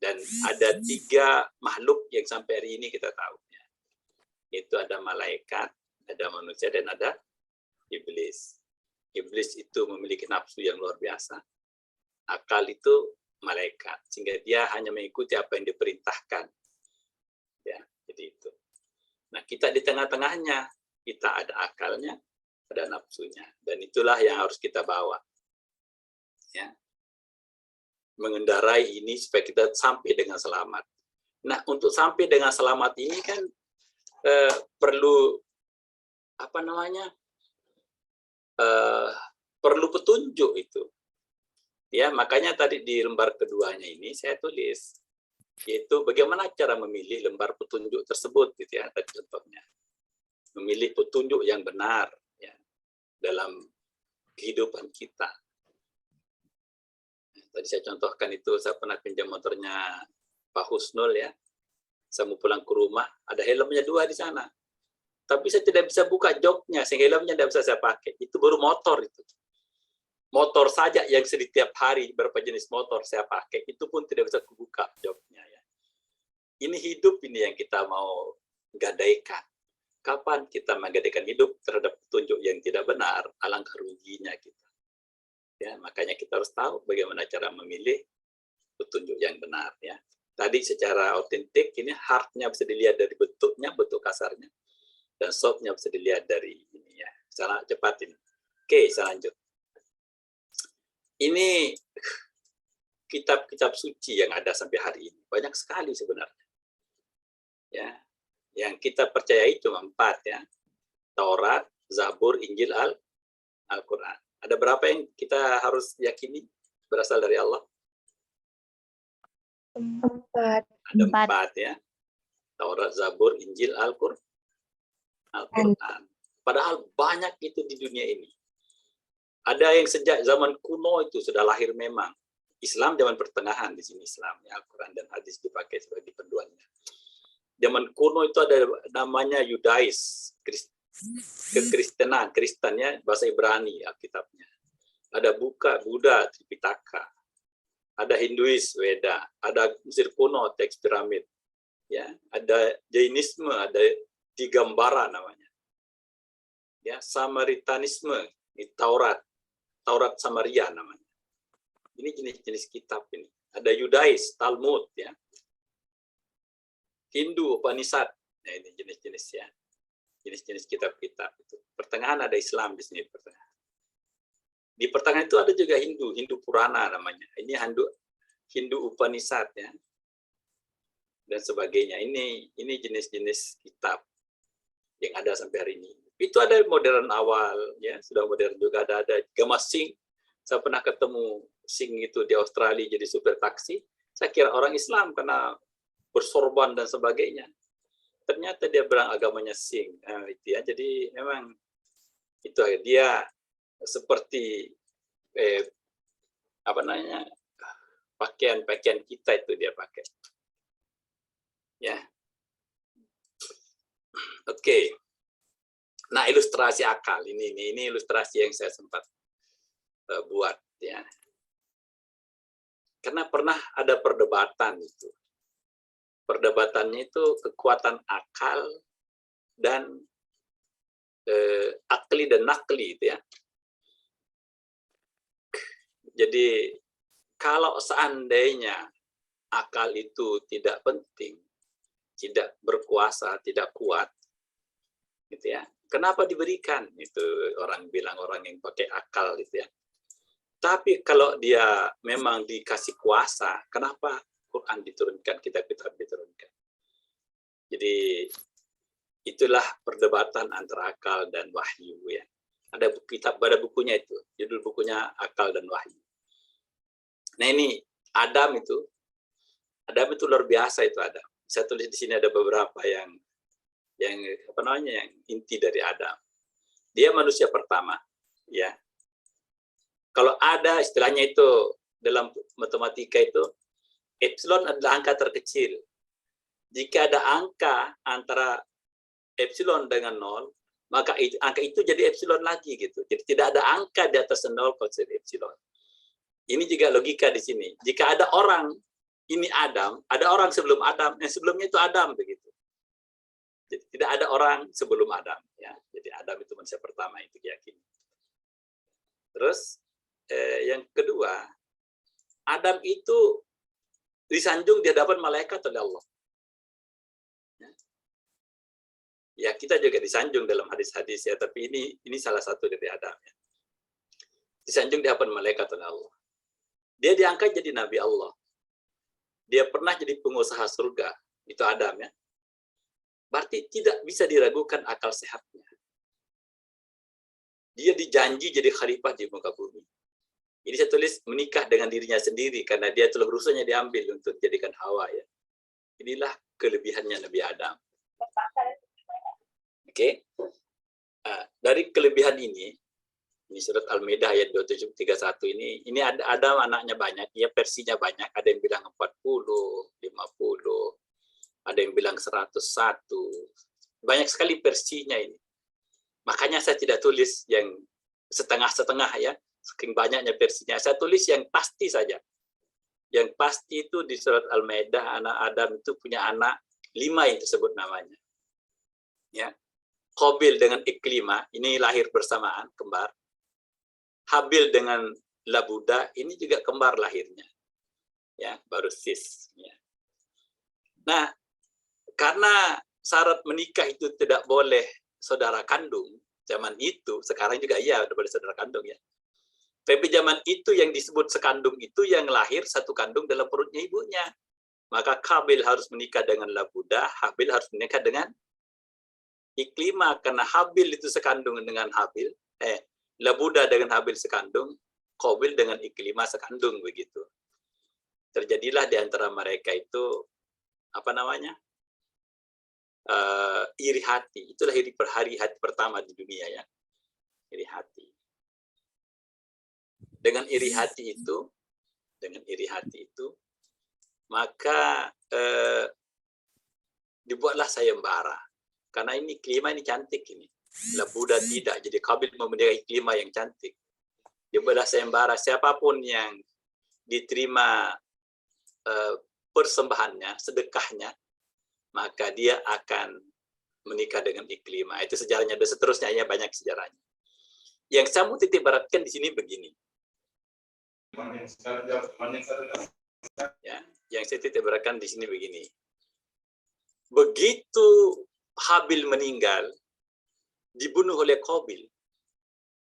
Dan ada 3 makhluk yang sampai hari ini kita tahu ya. Itu ada malaikat, ada manusia, dan ada iblis. Iblis itu memiliki nafsu yang luar biasa. Akal itu malaikat, sehingga dia hanya mengikuti apa yang diperintahkan. Ya, jadi itu. Nah, kita di tengah-tengahnya, kita ada akalnya, ada nafsunya, dan itulah yang harus kita bawa. Ya. Mengendarai ini supaya kita sampai dengan selamat. Nah, untuk sampai dengan selamat ini kan perlu perlu petunjuk itu. Ya, makanya tadi di lembar keduanya ini saya tulis yaitu bagaimana cara memilih lembar petunjuk tersebut gitu ya, tadi contohnya. Memilih petunjuk yang benar ya dalam kehidupan kita. Tadi saya contohkan itu, saya pernah pinjam motornya Pak Husnul ya. Saya mau pulang ke rumah, ada helmnya 2 di sana. Tapi saya tidak bisa buka joknya, sehingga helmnya tidak bisa saya pakai. Itu baru motor itu. Motor saja yang setiap hari berapa jenis motor saya pakai, itu pun tidak bisa kubuka joknya ya. Ini hidup ini yang kita mau gadaikan. Kapan kita menggadaikan hidup terhadap petunjuk yang tidak benar, alangkah ruginya kita. Ya, makanya kita harus tahu bagaimana cara memilih petunjuk yang benar ya. Tadi secara autentik ini hardnya bisa dilihat dari bentuknya, bentuk kasarnya, dan softnya bisa dilihat dari ini ya. Secara cepat ini. Oke, saya lanjut. Ini kitab-kitab suci yang ada sampai hari ini banyak sekali sebenarnya. Ya, yang kita percayai cuma 4 ya. Taurat, Zabur, Injil, Al-Quran. Ada berapa yang kita harus yakini berasal dari Allah? 4. Ada 4 ya. Taurat, Zabur, Injil, Al-Quran. Padahal banyak itu di dunia ini. Ada yang sejak zaman kuno itu sudah lahir memang. Islam zaman pertengahan di sini Islam, ya, Al-Quran dan hadis dipakai sebagai panduannya. Zaman kuno itu ada namanya Yudais, kekristenan, Kristennya bahasa Ibrani Alkitabnya. Ada Buddha, Tripitaka. Ada Hinduis, Weda. Ada Mesir kuno, teks piramid. Ya, ada Jainisme, ada Digambara namanya. Ya, Samaritanisme di Taurat Samaria namanya. Ini jenis-jenis kitab ini. Ada Yudais, Talmud ya. Hindu, Upanishad. Nah, ini jenis-jenis ya. Jenis-jenis kitab-kitab itu. Pertengahan ada Islam di sini pertengahan. Di pertengahan itu ada juga Hindu Purana namanya. Ini Hindu Upanishad ya. Dan sebagainya. Ini jenis-jenis kitab yang ada sampai hari ini. Itu ada modern awal ya, sudah modern juga ada Gama Singh. Saya pernah ketemu Singh itu di Australia jadi supir taksi. Saya kira orang Islam karena bersorban dan sebagainya. Ternyata dia bilang agamanya Singh. Itu ya. Jadi memang itu dia seperti pakaian kita itu dia pakai. Ya. Oke. Nah, ilustrasi akal ini ilustrasi yang saya sempat buat ya. Karena pernah ada perdebatan itu. Perdebatannya itu kekuatan akal dan akli dan nakli itu ya. Jadi kalau seandainya akal itu tidak penting, tidak berkuasa, tidak kuat, gitu ya. Kenapa diberikan? Itu orang bilang orang yang pakai akal gitu ya. Tapi kalau dia memang dikasih kuasa, kenapa Quran diturunkan, kitab-kitab diturunkan? Jadi itulah perdebatan antara akal dan wahyu ya. Ada bukunya itu, judul bukunya Akal dan Wahyu. Nah ini Adam itu luar biasa itu Adam. Saya tulis di sini ada beberapa yang inti dari Adam. Dia manusia pertama, ya. Kalau ada istilahnya itu dalam matematika itu epsilon adalah angka terkecil. Jika ada angka antara epsilon dengan 0, maka angka itu jadi epsilon lagi gitu. Jadi tidak ada angka di atas 0 kalau epsilon. Ini juga logika di sini. Jika ada orang ini Adam, ada orang sebelum Adam, yang sebelumnya itu Adam begitu. Jadi tidak ada orang sebelum Adam ya. Jadi Adam itu manusia pertama itu diyakini. Terus yang kedua, Adam itu disanjung di hadapan malaikat oleh Allah. Ya kita juga disanjung dalam hadis-hadis ya, tapi ini salah satu dari Adam ya. Disanjung di hadapan malaikat oleh Allah. Dia diangkat jadi nabi Allah. Dia pernah jadi pengusaha surga, itu Adam ya. Berarti tidak bisa diragukan akal sehatnya. Dia dijanji jadi khalifah di muka bumi. Ini saya tulis menikah dengan dirinya sendiri karena dia tulang rusuknya diambil untuk dijadikan Hawa ya. Inilah kelebihannya Nabi Adam. Oke. Dari kelebihan ini Ini surat Al-Maidah ayat 2731 ini ada anaknya banyak, ya versinya banyak, ada yang bilang 40, 50, ada yang bilang 101. Banyak sekali versinya ini. Makanya saya tidak tulis yang setengah-setengah ya, saking banyaknya versinya. Saya tulis yang pasti saja. Yang pasti itu di surat Al-Maidah, anak Adam itu punya anak 5 yang disebut namanya. Ya. Qabil dengan Iklimah, ini lahir bersamaan, kembar. Habil dengan Labuda, ini juga kembar lahirnya. Ya, baru sis. Ya. Nah, karena syarat menikah itu tidak boleh saudara kandung, zaman itu, sekarang juga iya, udah boleh saudara kandung ya. Tapi zaman itu yang disebut sekandung itu yang lahir satu kandung dalam perutnya ibunya. Maka Qabil harus menikah dengan Labuda, Habil harus menikah dengan Iklimah, karena Habil itu sekandung dengan Habil, Labuda dengan Habil sekandung, Qabil dengan Iklimah sekandung begitu. Terjadilah di antara mereka itu apa namanya? Iri hati. Itulah hari pertama di dunia ya. Iri hati. Dengan iri hati itu, maka dibuatlah sayembara. Karena ini Iklimah ini cantik ini. Labuda tidak, jadi Qabil memiliki Iklimah yang cantik. Dibuatlah sayembara, siapapun yang diterima persembahannya, sedekahnya, maka dia akan menikah dengan Iklimah. Itu sejarahnya, dan seterusnya ya, banyak sejarahnya. Yang saya mau titik beratkan di sini begini. Ya, yang saya titik beratkan di sini begini. Begitu Habil meninggal, dibunuh oleh Qabil.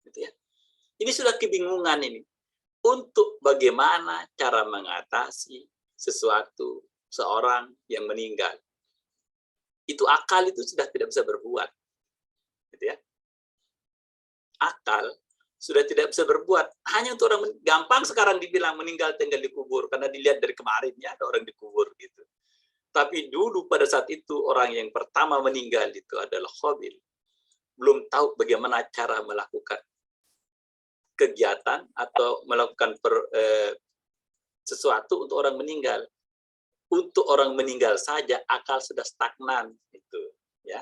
Gitu ya. Ini sudah kebingungan ini. Untuk bagaimana cara mengatasi sesuatu, seorang yang meninggal. Itu akal itu sudah tidak bisa berbuat. Gitu ya. Akal sudah tidak bisa berbuat. Hanya untuk orang gampang sekarang dibilang meninggal tinggal dikubur. Karena dilihat dari kemarin ya ada orang dikubur gitu. Tapi dulu pada saat itu orang yang pertama meninggal itu adalah Qabil. Belum tahu bagaimana cara melakukan kegiatan atau melakukan sesuatu untuk orang meninggal. Untuk orang meninggal saja akal sudah stagnan itu ya.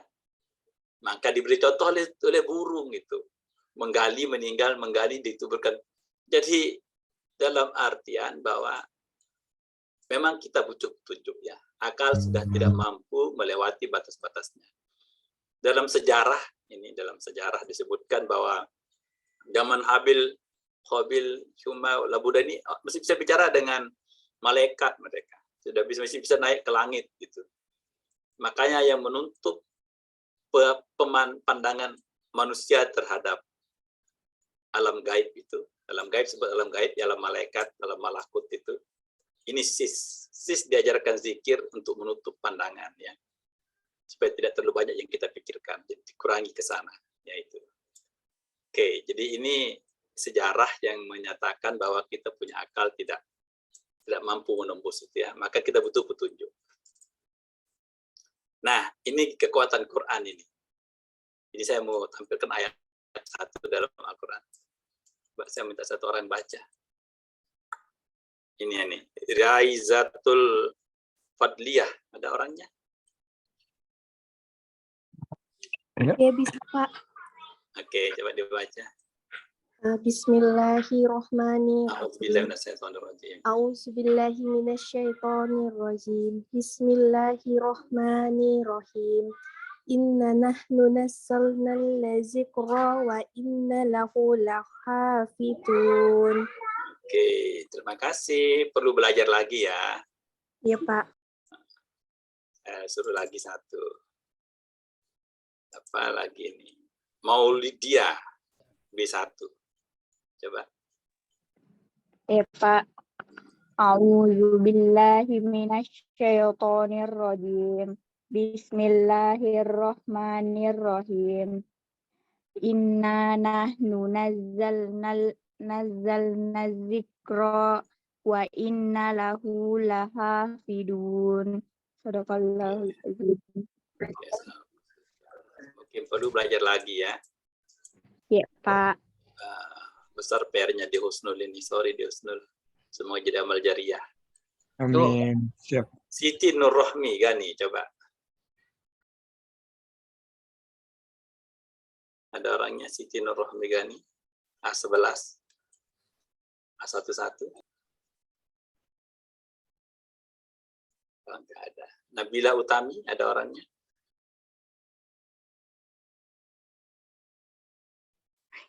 Maka diberi contoh oleh burung itu. Menggali, meninggal, menggali, dituburkan. Jadi dalam artian bahwa memang kita butuh petunjuk ya. Akal sudah tidak mampu melewati batas-batasnya. Dalam sejarah disebutkan bahwa zaman Habil, Qabil, Syuma, Labuda ini masih bisa bicara dengan malaikat mereka. Masih bisa naik ke langit gitu. Makanya yang menutup pandangan manusia terhadap alam gaib itu. Alam gaib sebut alam gaib, alam malaikat, alam malakut itu. Ini sis diajarkan zikir untuk menutup pandangan ya. Supaya tidak terlalu banyak yang kita pikirkan, jadi dikurangi ke sana yaitu. Oke, jadi ini sejarah yang menyatakan bahwa kita punya akal tidak mampu menembus itu ya, maka kita butuh petunjuk. Nah, ini kekuatan Quran ini. Jadi saya mau tampilkan ayat 1 dalam Al-Quran. Saya minta satu orang baca. Ini Raizatul Fadliyah. Ada orangnya? Ya bisa Pak. Oke, coba dibaca. Bismillahirrahmanirrahim. A'udzubillahi minasyaitonirrajim. Bismillahirrahmanirrahim. Inna nahnu nazzalnal dzikra wa inna lahu lahafidun. Oke, terima kasih. Perlu belajar lagi ya. Iya, Pak. Suruh lagi satu. Apa lagi ini? Maulidia B1. Coba. Pak. A'udzubillahi minasyaitonirrajim. Bismillahirrahmanirrahim. Inna nahnu nazzalna dzikra wa inna lahu lahafidun. Sadaqallahul azim. Mungkin perlu belajar lagi ya. Ya, Pak. besar PR-nya di Husnul ini. Sorry di Husnul. Semoga jadi amal jariah. Amin. Siap. Siti Nur Rohmi Gani, coba. Ada orangnya Siti Nur Rohmi Gani. A11. A11. Oh, enggak ada. Nabila Utami, ada orangnya?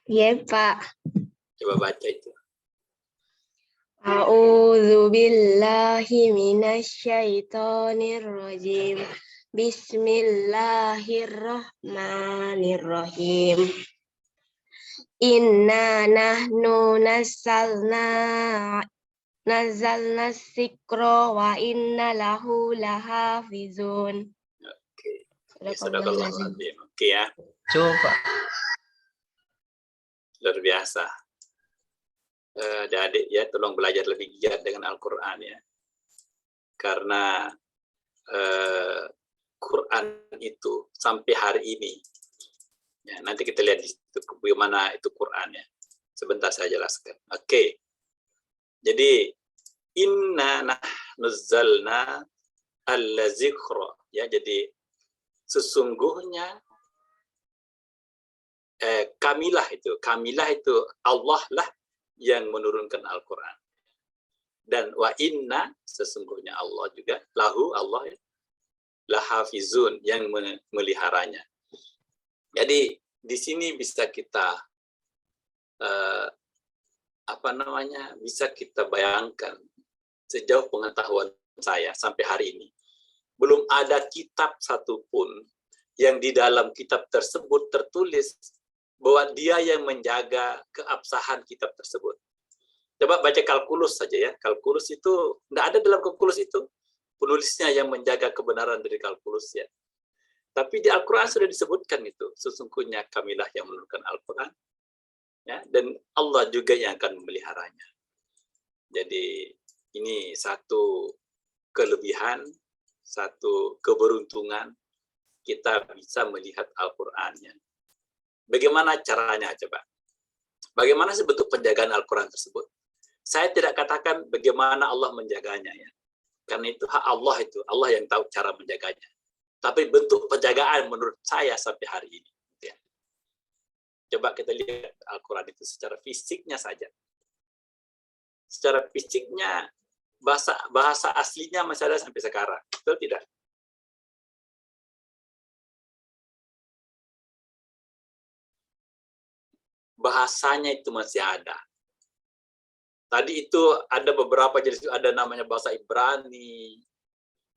Iya, Pak. Coba baca itu. A'udzu billahi minasyaitonir rajim. Bismillahirrahmanirrahim. Inna nahnu nazzalna dzikra wa inna lahu lahafizun. Oke. Sadaqallahul-azim. Oke ya. Coba. Luar biasa. Adik-adik ya, tolong belajar lebih giat dengan Al-Quran ya. Karena Quran itu sampai hari ini, ya, nanti kita lihat di situ bagaimana itu Quran ya. Sebentar saya jelaskan. Oke. Jadi inna nazzalna al-zikra ya, jadi sesungguhnya kamilah itu Allah lah yang menurunkan Al-Quran. Dan wa inna, sesungguhnya Allah juga, lahu Allah ya, lahafizun, yang meliharanya. Jadi di sini bisa kita bisa kita bayangkan sejauh pengetahuan saya sampai hari ini belum ada kitab satupun yang di dalam kitab tersebut tertulis bahwa dia yang menjaga keabsahan kitab tersebut. Coba baca kalkulus saja ya. Kalkulus itu, tidak ada dalam kalkulus itu penulisnya yang menjaga kebenaran dari kalkulus ya. Tapi di Al-Quran sudah disebutkan itu. Sesungguhnya kamilah yang menurunkan Al-Quran. Ya, dan Allah juga yang akan memeliharanya. Jadi ini satu kelebihan, satu keberuntungan kita bisa melihat Al-Qurannya. Bagaimana caranya coba? Bagaimana sih bentuk penjagaan Al-Quran tersebut? Saya tidak katakan bagaimana Allah menjaganya ya. Karena itu hak Allah itu. Allah yang tahu cara menjaganya. Tapi bentuk penjagaan menurut saya sampai hari ini. Ya. Coba kita lihat Al-Quran itu secara fisiknya saja. Secara fisiknya bahasa aslinya masih ada sampai sekarang. Betul tidak? Bahasanya itu masih ada. Tadi itu ada beberapa jenis, ada namanya bahasa Ibrani,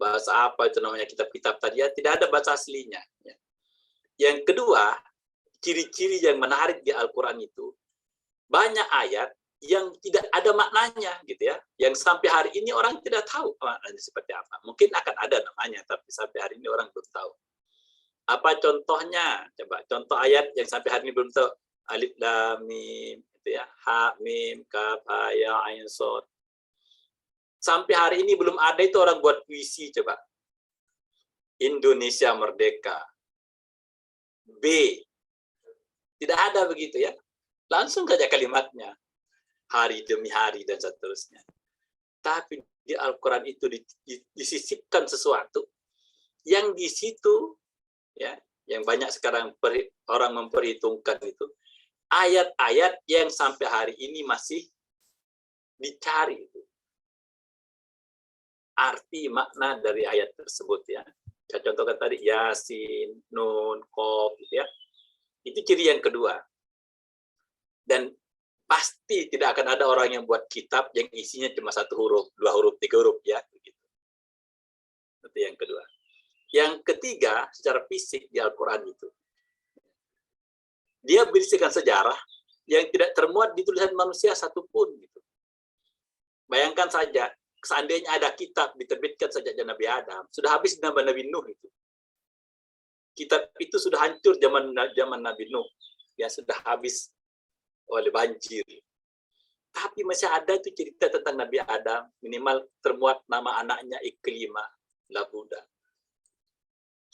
bahasa apa itu namanya kitab-kitab tadi ya, tidak ada bahasa aslinya. Ya. Yang kedua, ciri-ciri yang menarik di Al-Quran itu banyak ayat yang tidak ada maknanya gitu ya, yang sampai hari ini orang tidak tahu maknanya seperti apa. Mungkin akan ada namanya, tapi sampai hari ini orang belum tahu. Apa contohnya? Coba contoh ayat yang sampai hari ini belum tahu. Alif lam mim itu ya, ha mim kaf ha ya ain shad. Sampai hari ini belum ada itu orang buat puisi coba. Indonesia merdeka. B. Tidak ada begitu ya. Langsung saja kalimatnya. Hari demi hari dan seterusnya. Tapi di Al-Quran itu disisipkan sesuatu yang di situ ya, yang banyak sekarang orang memperhitungkan itu ayat-ayat yang sampai hari ini masih dicari itu. Arti makna dari ayat tersebut ya. Saya contohkan tadi Yasin, Nun, Qaf gitu ya. Itu ciri yang kedua. Dan pasti tidak akan ada orang yang buat kitab yang isinya cuma 1 huruf, 2 huruf, 3 huruf ya begitu. Itu yang kedua. Yang ketiga, secara fisik di Al-Quran itu dia berisikan sejarah yang tidak termuat di tulisan manusia satupun gitu. Bayangkan saja, seandainya ada kitab diterbitkan sejak Nabi Adam, sudah habis zaman Nabi Nuh itu. Kitab itu sudah hancur zaman Nabi Nuh, ya sudah habis oleh banjir. Tapi masih ada itu cerita tentang Nabi Adam, minimal termuat nama anaknya Iklima, Labuda,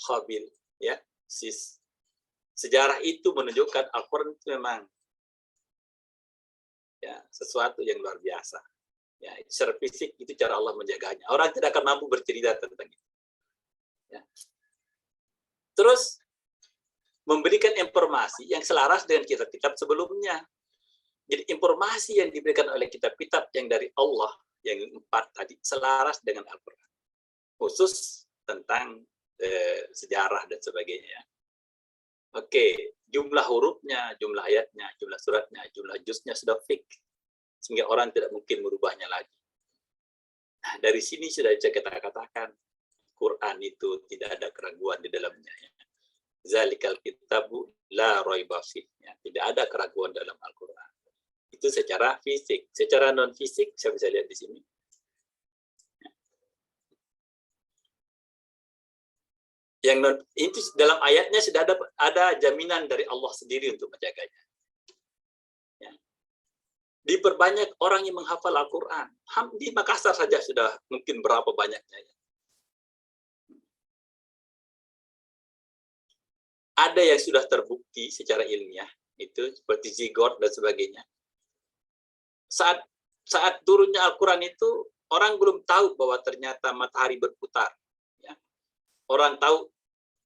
Khabil, ya, Sis. Sejarah itu menunjukkan Al-Quran itu memang ya, sesuatu yang luar biasa. Ya, secara fisik itu cara Allah menjaganya. Orang tidak akan mampu bercerita tentang itu. Ya. Terus memberikan informasi yang selaras dengan kitab-kitab sebelumnya. Jadi informasi yang diberikan oleh kitab-kitab yang dari Allah, yang 4 tadi, selaras dengan Al-Quran. Khusus tentang sejarah dan sebagainya. Oke, jumlah hurufnya, jumlah ayatnya, jumlah suratnya, jumlah juznya sudah fix. Sehingga orang tidak mungkin merubahnya lagi. Nah, dari sini sudah bisa kita katakan, Quran itu tidak ada keraguan di dalamnya. Zalikal kitabu la raiba fih. Tidak ada keraguan dalam Al-Quran. Itu secara fisik. Secara non-fisik, saya bisa lihat di sini. Yang itu dalam ayatnya sudah ada jaminan dari Allah sendiri untuk menjaganya. Ya. Diperbanyak orang yang menghafal Al-Quran. Di Makassar saja sudah mungkin berapa banyaknya. Ya. Ada yang sudah terbukti secara ilmiah, itu seperti zigot dan sebagainya. Saat turunnya Al-Quran itu, orang belum tahu bahwa ternyata matahari berputar. Ya. Orang tahu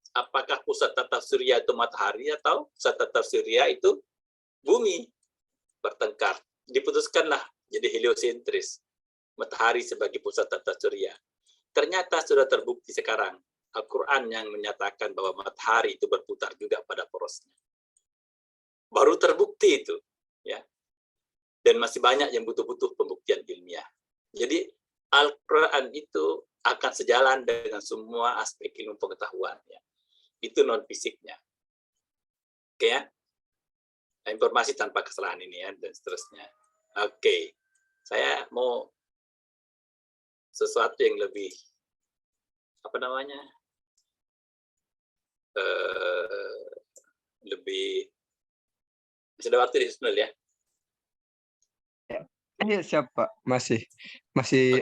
apakah pusat tata surya itu matahari atau pusat tata surya itu bumi, bertengkar. Diputuskanlah jadi heliosentris, matahari sebagai pusat tata surya. Ternyata sudah terbukti sekarang Al-Quran yang menyatakan bahwa matahari itu berputar juga pada porosnya. Baru terbukti itu, ya. Dan masih banyak yang butuh-butuh pembuktian ilmiah. Jadi Al-Quran itu akan sejalan dengan semua aspek ilmu pengetahuan, ya. Itu non fisiknya. Oke, ya. Informasi tanpa kesalahan ini, ya, dan seterusnya. Oke. Saya mau sesuatu yang lebih lebih sudah waktu di Husnul, ya. Iya, siap Pak. Masih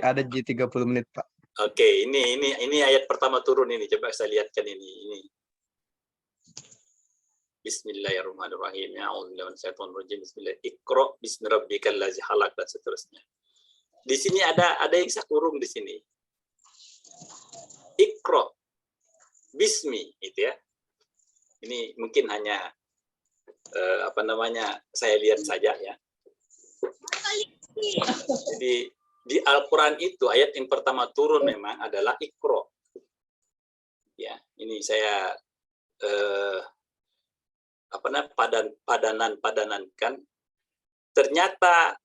ada di 30 menit Pak. Oke, ini ayat pertama turun ini. Coba saya lihatkan ini. Bismillahirrahmanirrahim. A'udzubillahi Bismillah. Iqra bismi rabbikal ladzi khalaq dan seterusnya. Di sini ada yang saya kurung di sini. Iqra bismi itu, ya. Ini mungkin hanya saya lihat saja, ya. Jadi di Al-Quran itu ayat yang pertama turun memang adalah Iqra. Ya, ini saya padanankan. Ternyata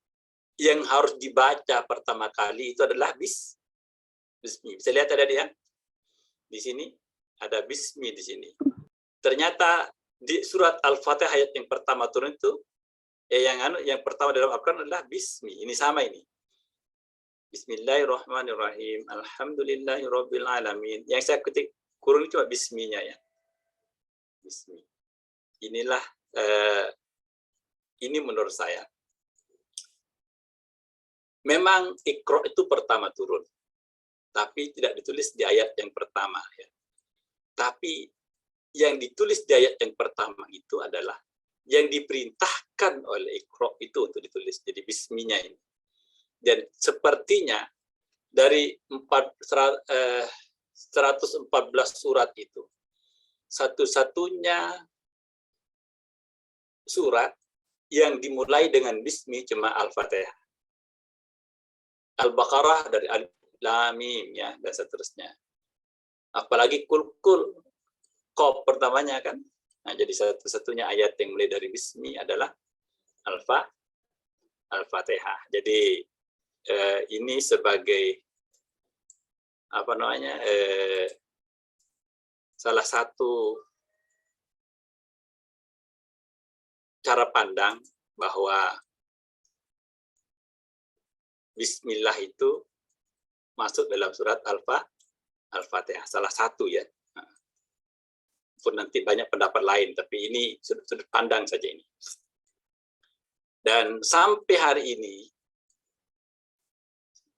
yang harus dibaca pertama kali itu adalah bismi. Bisa lihat ada dia di sini, ada bismi di sini. Ternyata di surat Al-Fatihah ayat yang pertama turun itu, yang pertama dalam Al-Quran adalah bismi. Ini sama ini. Bismillahirrahmanirrahim. Alhamdulillahirabbil alamin. Yang saya ketik kurung cuma bisminya, ya. Bismi. Inilah ini menurut saya. Memang Iqra itu pertama turun. Tapi tidak ditulis di ayat yang pertama, ya. Tapi yang ditulis di ayat yang pertama itu adalah yang diperintahkan oleh Iqra itu untuk ditulis. Jadi bisminya ini. Dan sepertinya dari 114 surat itu, satu-satunya surat yang dimulai dengan bismi cuma Al-Fatihah. Al-Baqarah dari Alif Lam Mim, ya, dan seterusnya. Apalagi kul Qaf pertamanya kan. Nah, jadi satu-satunya ayat yang mulai dari bismi adalah Al-Fatihah. Jadi ini sebagai salah satu cara pandang bahwa Bismillah itu masuk dalam surat Al-Fatihah. Salah satu, ya. Pun nanti banyak pendapat lain, tapi ini sudut pandang saja ini. Dan sampai hari ini,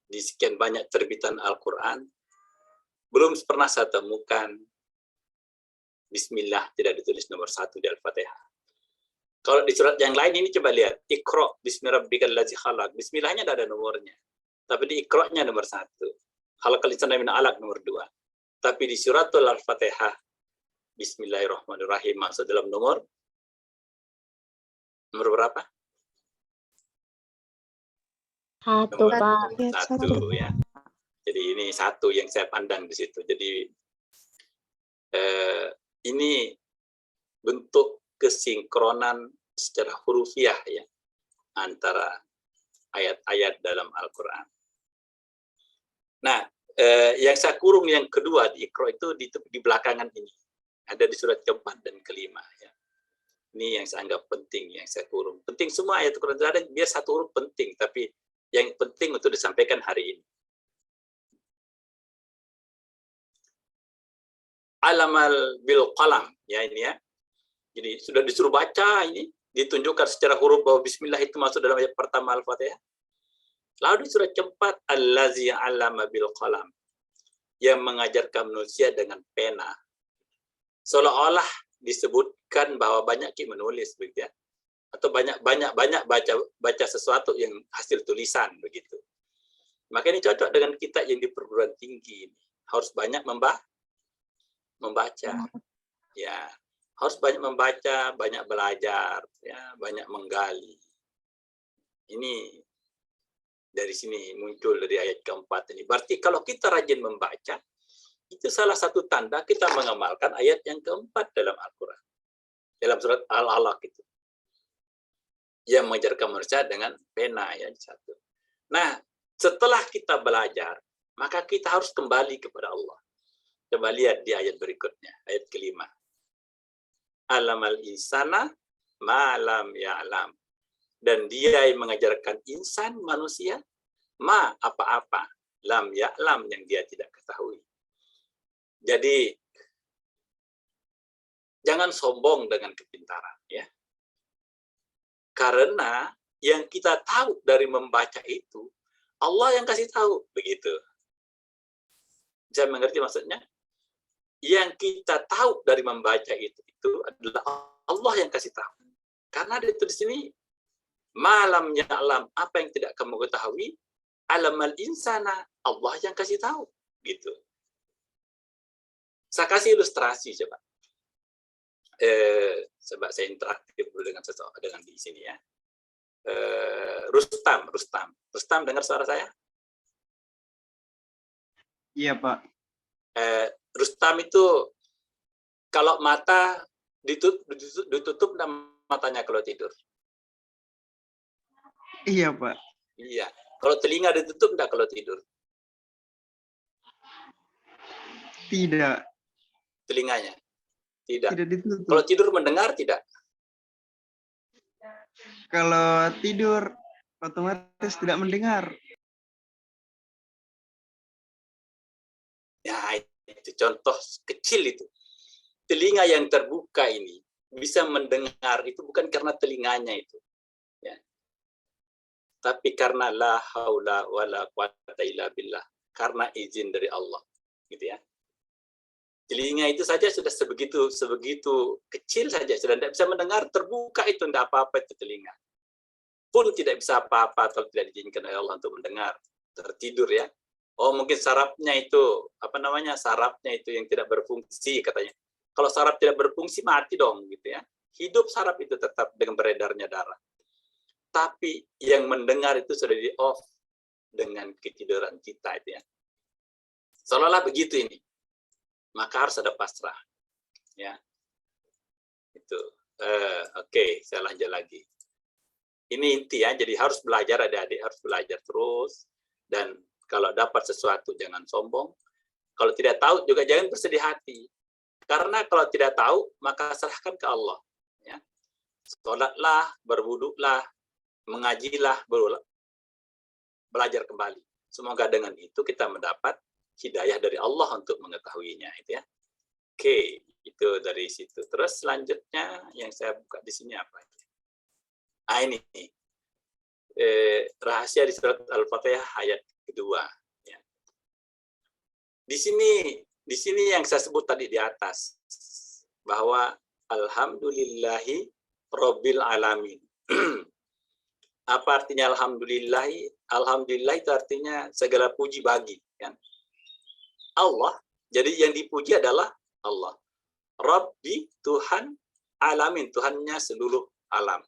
di sekian banyak terbitan Al-Quran, belum pernah saya temukan Bismillah tidak ditulis nomor 1 di Al-Fatihah. Kalau di surat yang lain ini coba lihat, Iqra bismi rabbikal ladzi khalaq. Bismillahnya ada nomornya. Tapi di Iqra-nya nomor 1. Khalaqal insana min 'alaq nomor 2. Tapi di suratul Al-Fatihah Bismillahirrahmanirrahim masuk dalam nomor berapa? Satu, Pak. Satu ya. Jadi ini satu yang saya pandang di situ. Jadi ini bentuk kesinkronan secara hurufiah ya antara ayat-ayat dalam Al-Quran. Nah, yang saya kurung yang kedua di Iqra itu di belakangan ini. Ada di surat keempat dan kelima. Ya. Ini yang saya anggap penting, yang saya kurung. Penting semua ayat Al-Quran ada, biar satu huruf penting, tapi yang penting untuk disampaikan hari ini. Alamal bil qalam, ya ini ya. Jadi sudah disuruh baca ini, ditunjukkan secara huruf bahwa bismillah itu masuk dalam ayat pertama Al-Fatihah. Lalu di surat keempat, allazi 'allama bil qalam, yang mengajarkan manusia dengan pena. Seolah-olah disebutkan bahwa banyak menulis begitu ya. Atau banyak baca sesuatu yang hasil tulisan begitu. Maka ini cocok dengan kita yang di perguruan tinggi ini. Harus banyak membaca. Ya, harus banyak membaca, banyak belajar, ya, banyak menggali. Ini dari sini muncul dari ayat keempat ini. Berarti kalau kita rajin membaca, itu salah satu tanda kita mengamalkan ayat yang keempat dalam Al-Quran. Dalam surat Al-Alaq itu. Yang mengajarkan manusia dengan pena ya satu. Nah, setelah kita belajar, maka kita harus kembali kepada Allah. Coba lihat di ayat berikutnya, ayat kelima. Alamal insana ma lam ya'lam. Dan dia yang mengajarkan insan manusia ma apa-apa lam ya'lam yang dia tidak ketahui. Jadi jangan sombong dengan kepintaran ya. Karena yang kita tahu dari membaca itu Allah yang kasih tahu begitu. Bisa mengerti maksudnya? Yang kita tahu dari membaca itu adalah Allah yang kasih tahu. Karena itu di sini malam ya'lam, apa yang tidak kamu ketahui, alamal insana, Allah yang kasih tahu gitu. Saya kasih ilustrasi coba. Coba saya interaktif dulu dengan seseorang dengan di sini ya. Rustam dengar suara saya? Iya, Pak. Rustam itu kalau mata ditutup matanya kalau tidur. Iya, Pak. Iya. Kalau telinga ditutup enggak kalau tidur? Tidak. Telinganya? Tidak. Tidak ditutup. Kalau tidur mendengar tidak? Kalau tidur otomatis tidak mendengar. Ya, itu contoh kecil itu. Telinga yang terbuka ini bisa mendengar itu bukan karena telinganya itu. Ya. Tapi karena la haula wala quwata illa billah. Karena izin dari Allah. Gitu ya. Telinga itu saja sudah sebegitu kecil saja, sudah tidak bisa mendengar, terbuka itu tidak apa-apa itu telinga. Pun tidak bisa apa-apa kalau tidak diizinkan oleh Allah untuk mendengar, tertidur ya. Oh mungkin sarafnya itu, sarafnya itu yang tidak berfungsi katanya. Kalau saraf tidak berfungsi mati dong gitu ya. Hidup saraf itu tetap dengan beredarnya darah. Tapi yang mendengar itu sudah di off dengan ketiduran kita itu ya. Seolah-olah begitu ini. Maka harus ada pasrah, ya. Itu, oke, saya lanjut lagi. Ini inti ya, jadi harus belajar, adik-adik harus belajar terus. Dan kalau dapat sesuatu jangan sombong. Kalau tidak tahu juga jangan bersedih hati. Karena kalau tidak tahu maka serahkan ke Allah. Ya. Sholatlah, berwuduklah, mengajilah, belajar kembali. Semoga dengan itu kita mendapat hidayah dari Allah untuk mengetahuinya itu ya. Oke, itu dari situ. Terus selanjutnya yang saya buka di sini apa? Ini rahasia di surat Al-Fatihah ayat kedua ya. Di sini yang saya sebut tadi di atas bahwa alhamdulillahi Rabbil alamin. Apa artinya alhamdulillah? Alhamdulillah itu artinya segala puji bagi, kan? Allah. Jadi yang dipuji adalah Allah. Rabbi, Tuhan, alamin, Tuhannya seluruh alam.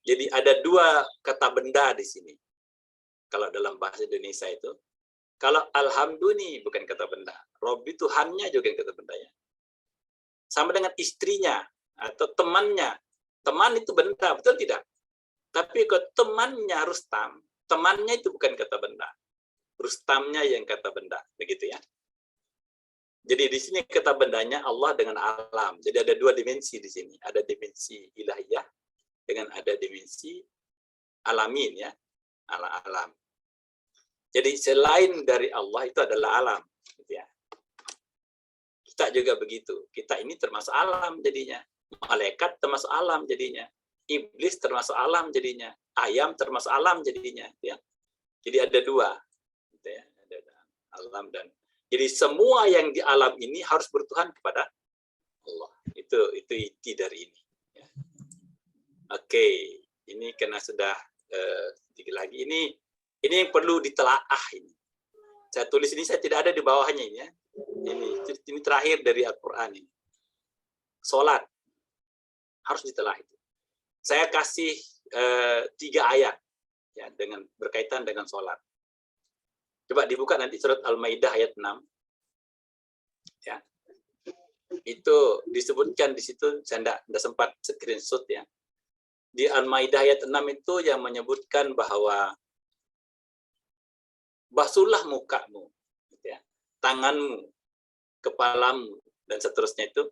Jadi ada dua kata benda di sini. Kalau dalam bahasa Indonesia itu, kalau alhamdulillah bukan kata benda. Rabbi, Tuhannya juga kata bendanya. Sama dengan istrinya atau temannya. Teman itu benda, betul tidak? Tapi kalau temannya Rustam, temannya itu bukan kata benda. Rustamnya yang kata benda, begitu ya. Jadi di sini kata bendanya Allah dengan alam. Jadi ada dua dimensi di sini. Ada dimensi ilahiyah dengan ada dimensi alamin ya, alam. Jadi selain dari Allah itu adalah alam, gitu ya. Kita juga begitu. Kita ini termasuk alam jadinya. Malaikat termasuk alam jadinya. Iblis termasuk alam jadinya. Ayam termasuk alam jadinya. Ya. Jadi ada dua. Gitu ya. Ada alam dan jadi semua yang di alam ini harus bertuhan kepada Allah. Itu inti dari ini. Ya. Oke, ini karena sudah sedikit lagi. Ini yang perlu ditelaah ini. Saya tulis ini, saya tidak ada di bawahnya ini ya. Ini terakhir dari Al-Quran ini. Salat harus ditelaah itu. Saya kasih 3 ayat ya dengan berkaitan dengan salat. Coba dibuka nanti surat Al-Maidah ayat 6. Ya. Itu disebutkan di situ, saya tidak sempat screenshot ya. Di Al-Maidah ayat 6 itu yang menyebutkan bahwa basuhlah mukamu, gitu ya, tanganmu, kepalamu, dan seterusnya itu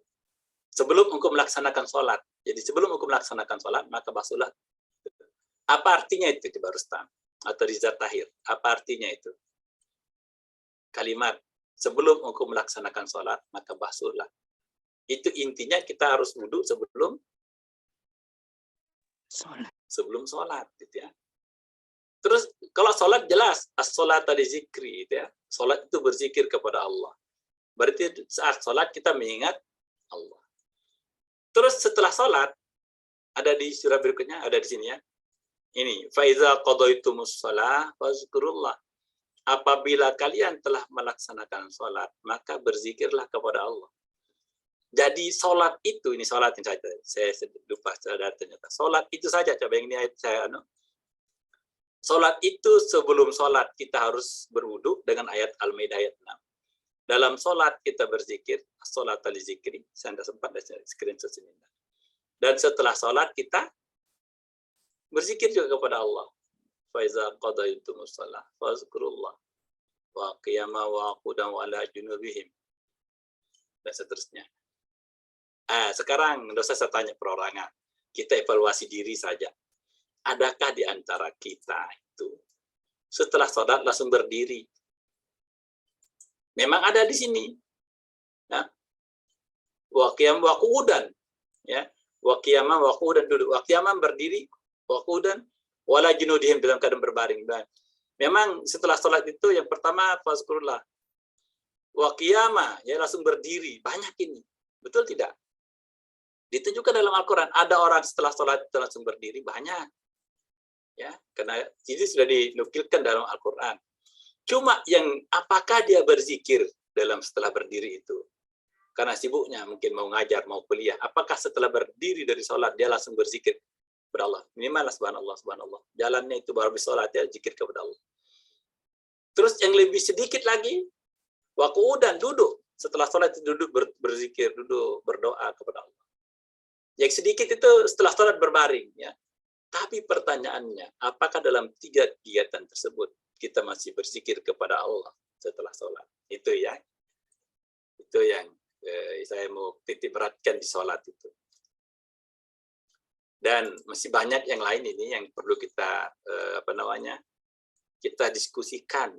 sebelum engkau melaksanakan sholat. Jadi sebelum engkau melaksanakan sholat, maka basuhlah. Apa artinya itu, Coba Rustam? Atau Riza Tahir, apa artinya itu? Kalimat sebelum engkau melaksanakan sholat maka basuhlah. Itu intinya kita harus wudhu sebelum sholat, gitu ya. Terus kalau sholat jelas as-sholata li zikri, gitu ya. Sholat itu berzikir kepada Allah. Berarti saat sholat kita mengingat Allah. Terus setelah sholat ada di surah berikutnya, ada di sini ya. Ini faiza qadaitumus shalah fazkurullah. Apabila kalian telah melaksanakan sholat, maka berzikirlah kepada Allah. Jadi sholat itu, ini sholat yang saya lupa sadar ternyata. Sholat itu saja, coba yang ini ayat saya. Sholat itu sebelum sholat kita harus berwudu dengan ayat Al-Maidah ayat 6. Dalam sholat kita berzikir, sholat al-zikri, saya tidak sempat screenshot ini. Dan setelah sholat kita berzikir juga kepada Allah. Faiza qadaitumus shalah fazkurullah wa qiyama wa qu'udan wa ala junubihim dan seterusnya. Sekarang dosa saya tanya perorangan. Kita evaluasi diri saja. Adakah di antara kita itu setelah sholat langsung berdiri? Memang ada di sini. Ya. Wa qiyam wa qu'udan ya. Wa qiyama wa qu'udan duduk. Wa qiyama berdiri, wa qu'udan wala junudihim dalam keadaan berbaring. Memang setelah sholat itu yang pertama fazkurullah. Wa qiyama ya langsung berdiri. Banyak ini. Betul tidak? Ditunjukkan dalam Al-Quran. Ada orang setelah sholat itu langsung berdiri. Banyak. Ya, karena ini sudah dinukilkan dalam Al-Quran. Cuma yang apakah dia berzikir dalam setelah berdiri itu? Karena sibuknya mungkin mau ngajar, mau kuliah. Apakah setelah berdiri dari sholat dia langsung berzikir kepada Allah? Minimal subhanallah, subhanallah. Jalannya itu baru sholat ya zikir kepada Allah. Terus yang lebih sedikit lagi, waqu'udan duduk. Setelah sholat itu duduk berzikir, duduk berdoa kepada Allah. Yang sedikit itu setelah sholat berbaring. Ya. Tapi pertanyaannya, apakah dalam 3 kegiatan tersebut kita masih berzikir kepada Allah setelah sholat? Itu ya. Itu yang saya mau titik beratkan di sholat itu. Dan masih banyak yang lain ini yang perlu kita kita diskusikan.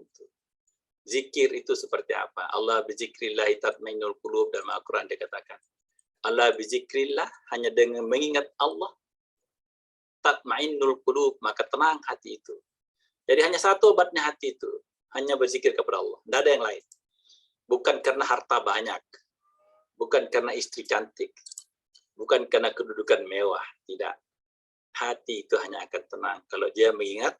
Zikir itu seperti apa? Allah bizikrillah tatmainnul qulub, dalam Al-Quran dikatakan. Allah bizikrillah, hanya dengan mengingat Allah tatmainnul qulub, maka tenang hati itu. Jadi hanya satu obatnya hati itu, hanya berzikir kepada Allah. Tidak ada yang lain. Bukan karena harta banyak, bukan karena istri cantik, Bukan karena kedudukan mewah, tidak. Hati itu hanya akan tenang kalau dia mengingat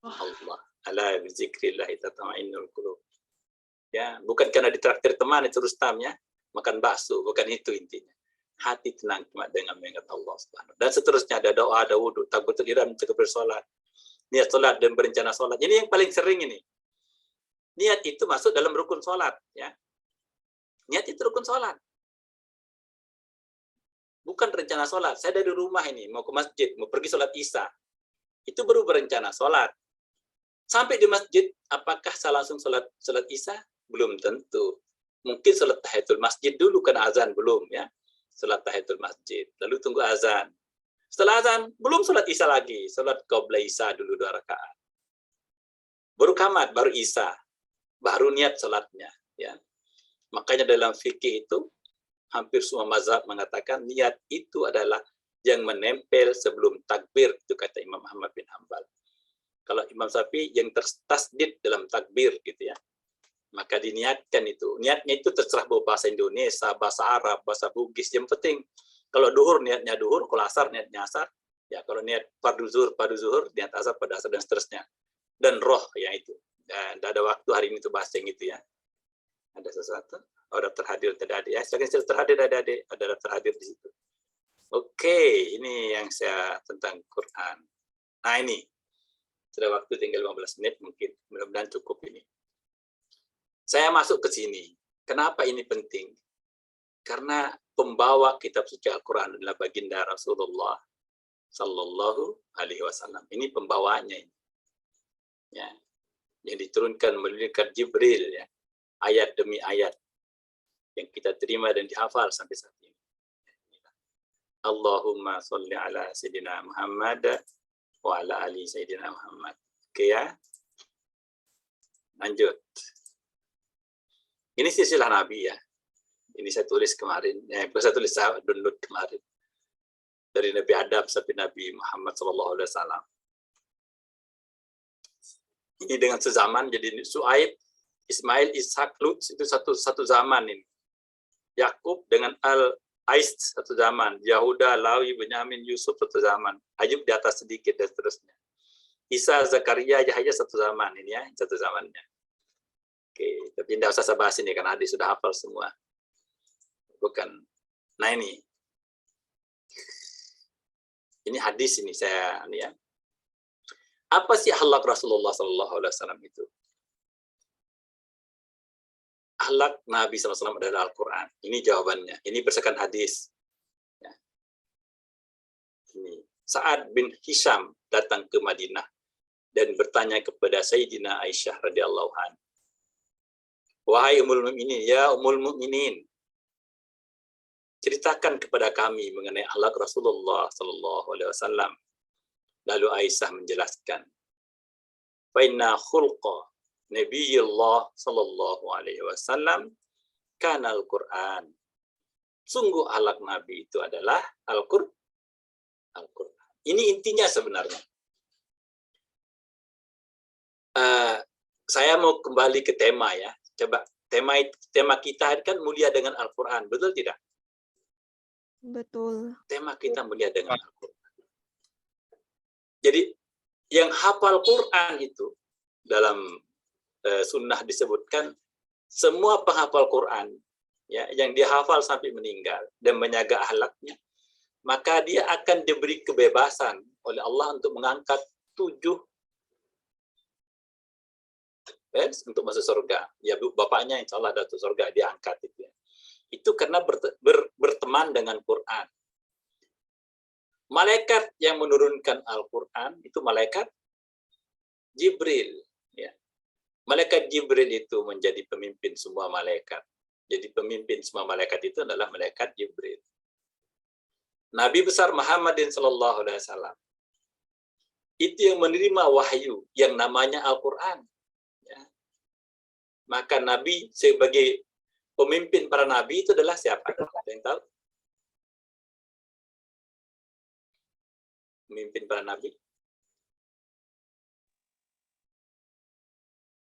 Allah. Ala bizikrillah tatma'innul qulub. Ya, bukan karena ditraktir teman itu Rustam ya, makan bakso, bukan itu intinya. Hati tenang cuma dengan mengingat Allah Subhanahu. Dan seterusnya ada doa, ada wudhu, takbiratul ihram, takbir salat, niat salat dan berencana salat. Ini yang paling sering ini. Niat itu masuk dalam rukun salat, ya. Niat itu rukun salat. Bukan rencana sholat. Saya dari rumah ini, mau ke masjid, mau pergi sholat isya. Itu baru berencana sholat. Sampai di masjid, apakah saya langsung sholat isya? Belum tentu. Mungkin sholat tahiyatul masjid dulu, kan azan belum ya. Sholat tahiyatul masjid. Lalu tunggu azan. Setelah azan, belum sholat isya lagi. Sholat qabla isya dulu 2 rakaat. Baru qamat, baru isya. Baru niat sholatnya. Ya. Makanya dalam fikih itu, hampir semua mazhab mengatakan niat itu adalah yang menempel sebelum takbir, itu kata Imam Ahmad bin Hanbal. Kalau Imam Syafi'i yang tertasdid dalam takbir gitu ya, maka diniatkan itu. Niatnya itu terserah bahasa Indonesia, bahasa Arab, bahasa Bugis. Yang penting kalau duhur niatnya duhur, kalau asar niatnya asar, ya kalau niat fardu zuhur, niat asar pada asar dan seterusnya. Dan roh ya itu. Dan tidak ada waktu hari ini itu bahasa yang itu ya. Ada sesuatu? Oh, daftar hadir tidak ada ya. Silakan daftar hadir adik-adik. Ada daftar hadir di situ. Oke, ini yang saya tentang Quran. Nah ini, sudah waktu tinggal 15 menit mungkin. Mudah-mudahan cukup ini. Saya masuk ke sini. Kenapa ini penting? Karena pembawa kitab suci Al-Quran adalah baginda Rasulullah Sallallahu Alaihi Wasallam. Ini pembawanya ini. Ya, yang diturunkan melalui Jibril ya. Ayat demi ayat yang kita terima dan dihafal sampai saat ini. Allahumma sholli ala Sayyidina Muhammad wa ala ali Sayyidina Muhammad. Oke ya. Lanjut. Ini silsilah Nabi ya. Ini saya tulis kemarin. Saya tulis, saya download kemarin. Dari Nabi Adam sampai Nabi Muhammad SAW. Ini dengan sezaman, jadi Su'aib, Ismail, Ishak, Lut, itu satu zaman ini. Yakub dengan Al-Ais satu zaman, Yahuda, Lawi, Benyamin, Yusuf satu zaman, Ayub di atas sedikit dan seterusnya. Isa, Zakaria, Yahya satu zaman ini ya, satu zamannya. Oke, tapi tidak usah saya bahas ini karena adik sudah hafal semua. Bukan. Nah ini hadis ini saya ini ya. Apa sih akhlak Rasulullah SAW itu? Akhlak Nabi SAW adalah Al-Quran. Ini jawabannya. Ini berdasarkan hadis. Ya. Ini. Sa'ad bin Hisham datang ke Madinah dan bertanya kepada Sayyidina Aisyah radhiyallahu anha. Wahai Ummul Mukminin, ya Ummul Mukminin, ceritakan kepada kami mengenai akhlak Rasulullah SAW. Lalu Aisyah menjelaskan, fa inna khulqa Nabiullah sallallahu alaihi wasallam kana Al-Qur'an. Sungguh akhlak Nabi itu adalah Al-Qur'an. Ini intinya sebenarnya. Saya mau kembali ke tema ya. Coba tema kita kan mulia dengan Al-Qur'an, betul tidak? Betul. Tema kita mulia dengan Al-Qur'an. Jadi yang hafal Quran itu dalam sunnah disebutkan semua penghafal Quran ya yang dihafal sampai meninggal dan menjaga akhlaknya, maka dia akan diberi kebebasan oleh Allah untuk mengangkat 7 untuk masuk surga. Ya bapaknya insya Allah datang surga diangkat itu ya. Itu karena berteman dengan Quran. Malaikat yang menurunkan Al-Quran itu malaikat Jibril. Ya. Malaikat Jibril itu menjadi pemimpin semua malaikat. Jadi pemimpin semua malaikat itu adalah malaikat Jibril. Nabi besar Muhammadin sallallahu alaihi wasallam itu yang menerima wahyu yang namanya Al-Quran. Ya. Maka Nabi sebagai pemimpin para nabi itu adalah siapa? Ada yang tahu? Pemimpin para nabi?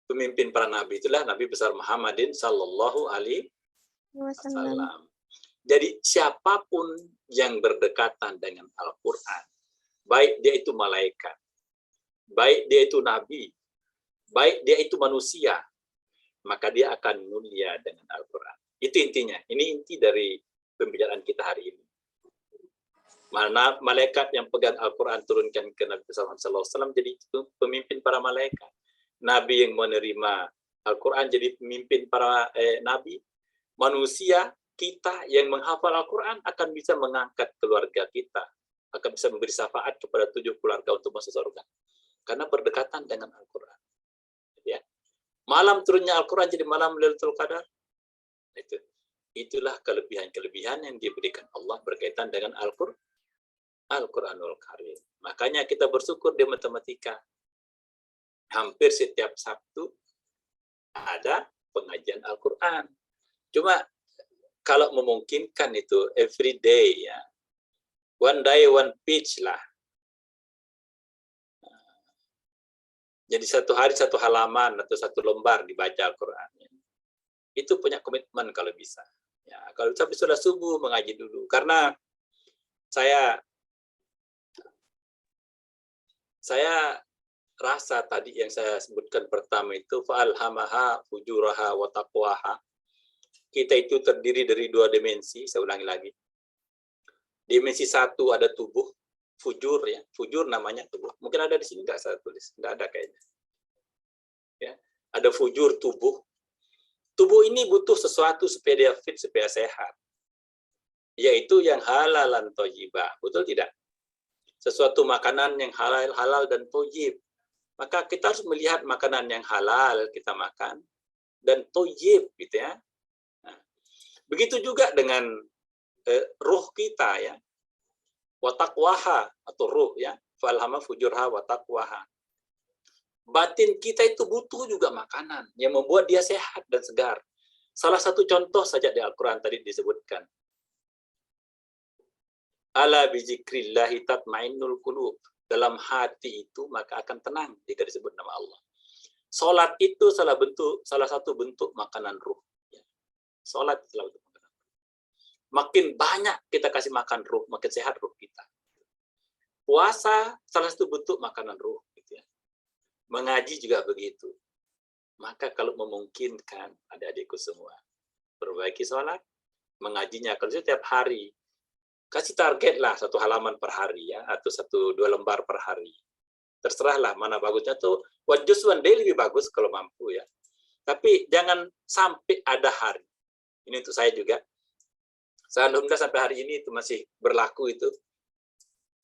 Pemimpin para nabi itulah Nabi besar Muhammadin sallallahu alaihi wasallam. Jadi siapapun yang berdekatan dengan Al-Quran, baik dia itu malaikat, baik dia itu nabi, baik dia itu manusia, maka dia akan mulia dengan Al-Quran. Itu intinya. Ini inti dari pembicaraan kita hari ini. Mana malaikat yang pegang Al-Quran turunkan ke Nabi SAW jadi pemimpin para malaikat. Nabi yang menerima Al-Quran jadi pemimpin para nabi. Manusia kita yang menghafal Al-Quran akan bisa mengangkat keluarga kita, akan bisa memberi syafaat kepada 7 keluarga untuk masuk surga. Karena berdekatan dengan Al-Quran. Ya. Malam turunnya Al-Quran jadi malam Lailatul Qadar. Itulah kelebihan-kelebihan yang diberikan Allah berkaitan dengan Al-Quranul Karim. Makanya kita bersyukur di matematika. Hampir setiap Sabtu ada pengajian Al-Quran. Cuma kalau memungkinkan itu every day ya. One day, one page lah. Jadi satu hari satu halaman atau satu lembar dibaca Al-Quran. Itu punya komitmen kalau bisa. Ya, kalau sampai sudah subuh mengaji dulu. Karena saya rasa tadi yang saya sebutkan pertama itu fa'alhamaha fujuraha wa taqwaha. Kita itu terdiri dari 2 dimensi, saya ulangi lagi. Dimensi 1 ada tubuh, fujur ya, fujur namanya tubuh. Mungkin ada di sini enggak saya tulis, enggak ada kayaknya. Ya, ada fujur tubuh. Tubuh ini butuh sesuatu supaya dia fit, supaya sehat. Yaitu yang halal dan thayyibah. Betul tidak? Sesuatu makanan yang halal dan thayyib. Maka kita harus melihat makanan yang halal kita makan dan thayyib gitu ya. Nah, begitu juga dengan ruh kita ya. Wa taqwaha atau ruh ya. Falhama fujurha wa taqwaha. Batin kita itu butuh juga makanan yang membuat dia sehat dan segar. Salah satu contoh saja di Al-Quran tadi disebutkan. Ala bizikrillahi tatmainnul qulub. Dalam hati itu maka akan tenang jika disebut nama Allah. Salat itu salah satu bentuk makanan ruh. Salat salah satu makanan ruh. Makin banyak kita kasih makan ruh, makin sehat ruh kita. Puasa salah satu bentuk makanan ruh. Gitu ya. Mengaji juga begitu. Maka kalau memungkinkan, adik-adikku semua, perbaiki sholat, mengajinya kalau setiap hari, kasih target lah 1 halaman per hari ya, atau 1-2 lembar per hari. Terserahlah mana bagusnya tuh. Just one day lebih bagus kalau mampu ya. Tapi jangan sampai ada hari. Ini untuk saya juga. Saya alhamdulillah sampai hari ini itu masih berlaku itu.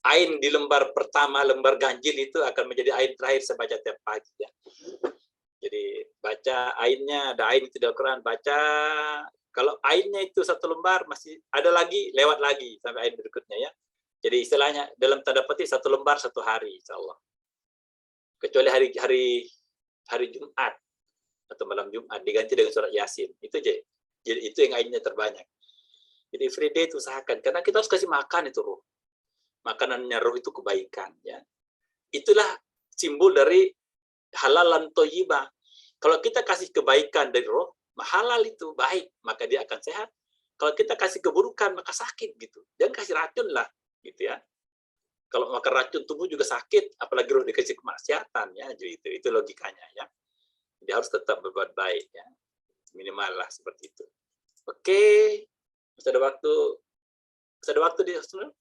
Ain di lembar pertama, lembar ganjil itu akan menjadi ain terakhir saya baca tiap pagi ya. Jadi baca ainnya, ada ain itu di Al-Quran, baca. Kalau ainnya itu 1 lembar masih ada lagi, lewat lagi sampai ain berikutnya ya. Jadi istilahnya dalam tanda petik 1 lembar 1 hari insyaallah. Kecuali hari Jumat atau malam Jumat diganti dengan surat Yasin. Itu aja. Jadi itu yang ainnya terbanyak. Jadi free day itu usahakan karena kita harus kasih makan itu ruh. Makanannya roh itu kebaikan ya. Itulah simbol dari halal dan thayyibah. Kalau kita kasih kebaikan dari roh, halal itu baik, maka dia akan sehat. Kalau kita kasih keburukan maka sakit gitu. Jangan kasih racun lah gitu ya. Kalau makan racun tubuh juga sakit, apalagi roh dikasih kemaksiatan ya. Jadi itu logikanya ya. Jadi harus tetap berbuat baik ya. Minimal lah seperti itu. Oke. Masih ada waktu di Australia?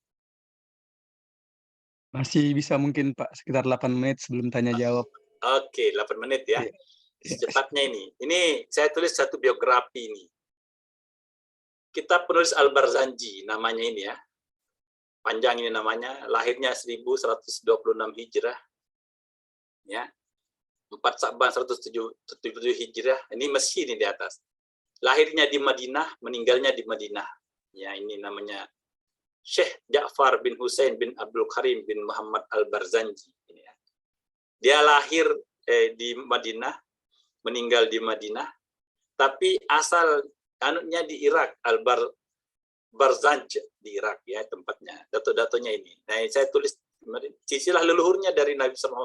Masih bisa mungkin Pak, sekitar 8 menit sebelum tanya jawab. Oke, 8 menit ya. Secepatnya ini. Ini saya tulis satu biografi ini. Kitab penulis Al-Barzanji namanya ini ya. Panjang ini namanya. Lahirnya 1126 Hijrah. Ya. 4 Sa'ban 177 Hijrah. Ini Mesir ini di atas. Lahirnya di Madinah, meninggalnya di Madinah. Ya, ini namanya Syekh Ja'far bin Husain bin Abdul Karim bin Muhammad Al-Barzanji. Dia lahir di Madinah, meninggal di Madinah, tapi asal anaknya di Irak, Al-Barzanj di Irak ya tempatnya, dato-datonya ini. Nah, saya tulis silsilah leluhurnya dari Nabi SAW,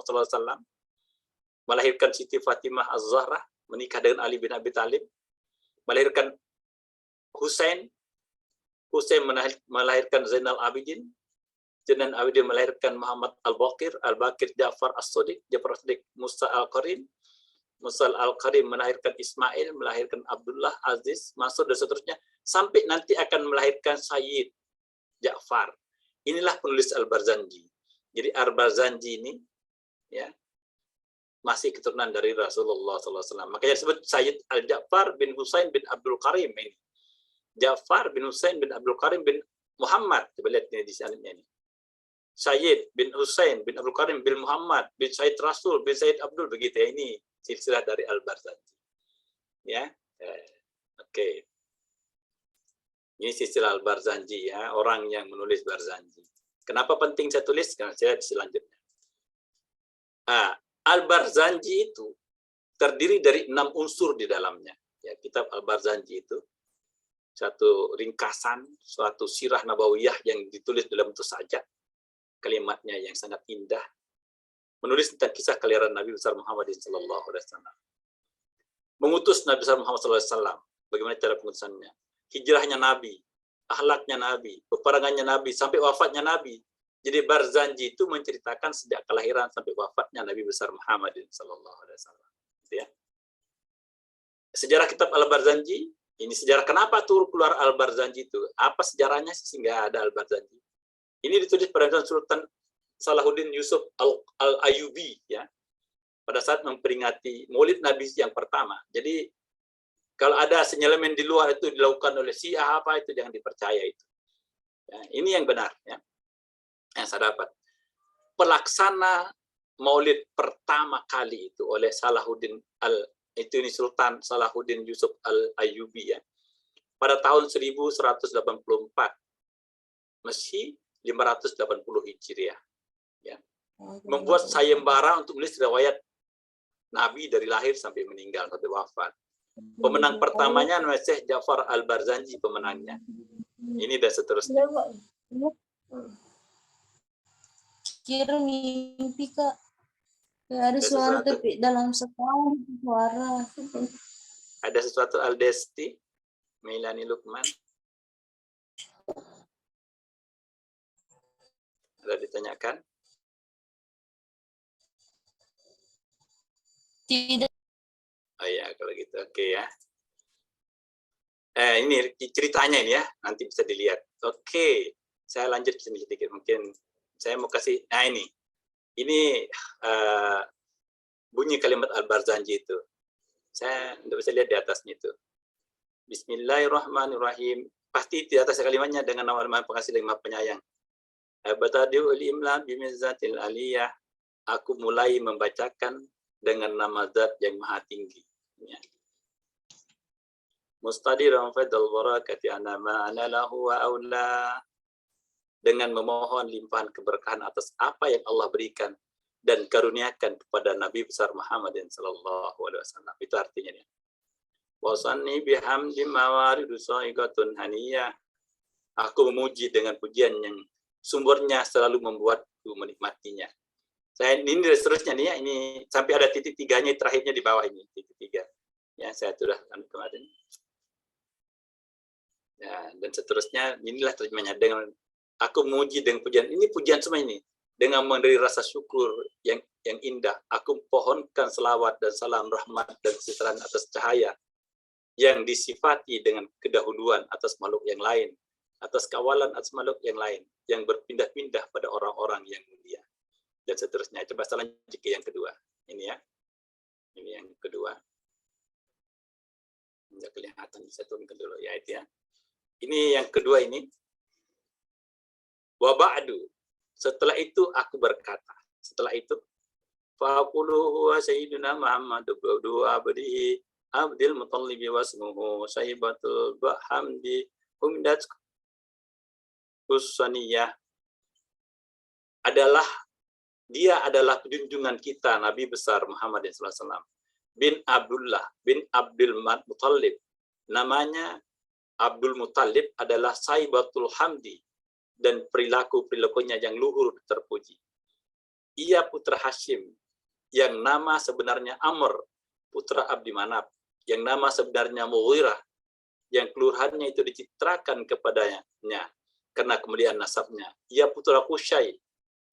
melahirkan Siti Fatimah Az-Zahra, menikah dengan Ali bin Abi Thalib, melahirkan Husain, Husain melahirkan Zainal Abidin, Zainal Abidin melahirkan Muhammad Al-Baqir, Al-Baqir Ja'far As-Shadiq, Ja'far As-Shadiq Musa Al-Karim, Musa Al-Karim melahirkan Ismail, melahirkan Abdullah, Aziz, Masud, dan seterusnya, sampai nanti akan melahirkan Sayyid Ja'far. Inilah penulis Al-Barzanji. Jadi Al-Barzanji ini ya masih keturunan dari Rasulullah SAW. Makanya disebut Sayyid Al-Ja'far bin Husain bin Abdul Karim ini. Ja'far bin Husain bin Abdul Karim bin Muhammad. Coba lihat ini di sanadnya ini. Sayyid bin Husain bin Abdul Karim bin Muhammad bin Sayyid Rasul bin Sayyid Abdul, begitu ya. Ini silsilah dari Al-Barzanji. Ya. Oke. Ini silsilah Al-Barzanji ya, orang yang menulis Barzanji. Kenapa penting saya tulis? Karena saya selanjutnya. Al-Barzanji itu terdiri dari 6 unsur di dalamnya. Ya, kitab Al-Barzanji itu satu ringkasan, suatu sirah nabawiyah yang ditulis dalam bentuk sajak. Kalimatnya yang sangat indah. Menulis tentang kisah kelahiran Nabi besar Muhammad sallallahu alaihi wasallam. Mengutus Nabi besar Muhammad sallallahu alaihi wasallam. Bagaimana cara pengutusannya? Hijrahnya Nabi, akhlaknya Nabi, peperangannya Nabi, sampai wafatnya Nabi. Jadi Barzanji itu menceritakan sejak kelahiran sampai wafatnya Nabi besar Muhammad sallallahu alaihi wasallam. Ya. Sejarah kitab Al-Barzanji, ini sejarah kenapa turun keluar Al-Barzanji itu? Apa sejarahnya sehingga ada Al-Barzanji? Ini ditulis pada Sultan Salahuddin Yusuf Al-Ayyubi ya. Pada saat memperingati Maulid Nabi yang pertama. Jadi kalau ada sinyalemen di luar itu dilakukan oleh Syiah apa itu jangan dipercaya itu. Ya, ini yang benar ya. Yang saya dapat. Pelaksana Maulid pertama kali itu oleh Salahuddin ini Sultan Salahuddin Yusuf Al-Ayyubi ya. Pada tahun 1184 Masih 580 Hijriah ya. Membuat sayembara untuk menulis riwayat Nabi dari lahir sampai meninggal sampai wafat. Pemenang pertamanya adalah Syekh Ja'far Al-Barzanji pemenangnya. Ini dan seterusnya. Kira mimpi Kak. Ya, ada suara tapi dalam sekali suara. Ada sesuatu Aldesti, Melani Lukman. Ada ditanyakan? Tidak. Oh ya, kalau gitu oke ya. Ini ceritanya ini ya, nanti bisa dilihat. Oke, saya lanjut sedikit mungkin. Saya mau kasih, nah ini bunyi kalimat Al-Barzanji itu. Saya tidak bisa lihat di atasnya itu. Bismillahirrahmanirrahim. Pasti di atas kalimatnya dengan nama-nama pengasih lagi Maha Penyayang. Abtadi'ul imla bimizzatil aliyah. Aku mulai membacakan dengan nama zat yang maha tinggi. Ya. Mustadiran fadl barakati anama ana lahu wa aula. Dengan memohon limpahan keberkahan atas apa yang Allah berikan dan karuniakan kepada Nabi besar Muhammad sallallahu alaihi wasallam. Itu artinya ya. Wasanni bihamdi mawaridu saiqatun haniyah. Aku memuji dengan pujian yang sumbernya selalu membuatku menikmatinya. Saya ini seterusnya nih ya, ini sampai ada titik tiganya terakhirnya di bawah ini, titik tiga. Ya, saya sudah kemarin. Ya, dan seterusnya inilah terjemahnya dengan aku memuji dengan pujian. Ini pujian semua ini. Dengan memberi rasa syukur yang indah. Aku pohonkan selawat dan salam rahmat dan kesejahteraan atas cahaya yang disifati dengan kedahuluan atas makhluk yang lain. Atas kawalan atas makhluk yang lain. Yang berpindah-pindah pada orang-orang yang mulia. Dan seterusnya. Coba saya lanjut ke yang kedua. Ini ya. Ini yang kedua. Tidak kelihatan. Saya turunkan dulu. Ya itu ya. Ini yang kedua ini. Wa ba'du. Setelah itu aku berkata. Setelah itu. Faqulu huwa sayyiduna Muhammad abdu abdihi abdil mutallibi wasmuhu sayyibatul bahamdi umdat kusaniyah. Dia adalah junjungan kita Nabi besar Muhammad SAW. Bin Abdullah bin Abdul Muttalib. Namanya Abdul Muttalib adalah Sayyibatul Hamdi. Dan perilakunya yang luhur terpuji. Ia putra Hashim, yang nama sebenarnya Amr, putra Abdi Manaf, yang nama sebenarnya Mughirah, yang kelurahannya itu dicitrakan kepadanya karena kemuliaan nasabnya. Ia putra Kusai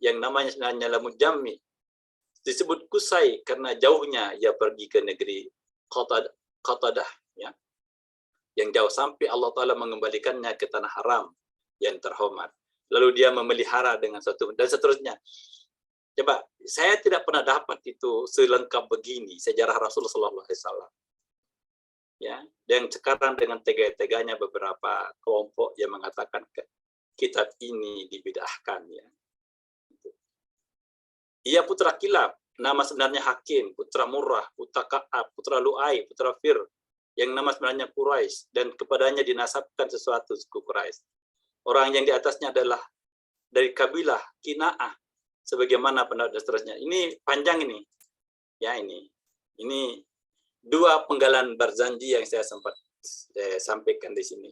yang namanya sebenarnya Lamujammi. Disebut Kusai karena jauhnya ia pergi ke negeri Qatadah, ya, yang jauh sampai Allah Ta'ala mengembalikannya ke tanah haram yang terhormat. Lalu dia memelihara dengan satu dan seterusnya. Coba, saya tidak pernah dapat itu selengkap begini sejarah Rasulullah SAW. Ya, dan sekarang dengan tega-teganya beberapa kelompok yang mengatakan kitab ini dibid'ahkan, ya. Ia putra Kilab, nama sebenarnya Hakim, putra Murrah, putra Ka'ab, putra Lu'ai, putra Fir, yang nama sebenarnya Quraisy, dan kepadanya dinasabkan sesuatu suku Quraisy. Orang yang di atasnya adalah dari kabilah Kina'ah, sebagaimana pendapat dan seterusnya. Ini panjang ini, ya ini dua penggalan Barzanji yang saya sempat sampaikan di sini.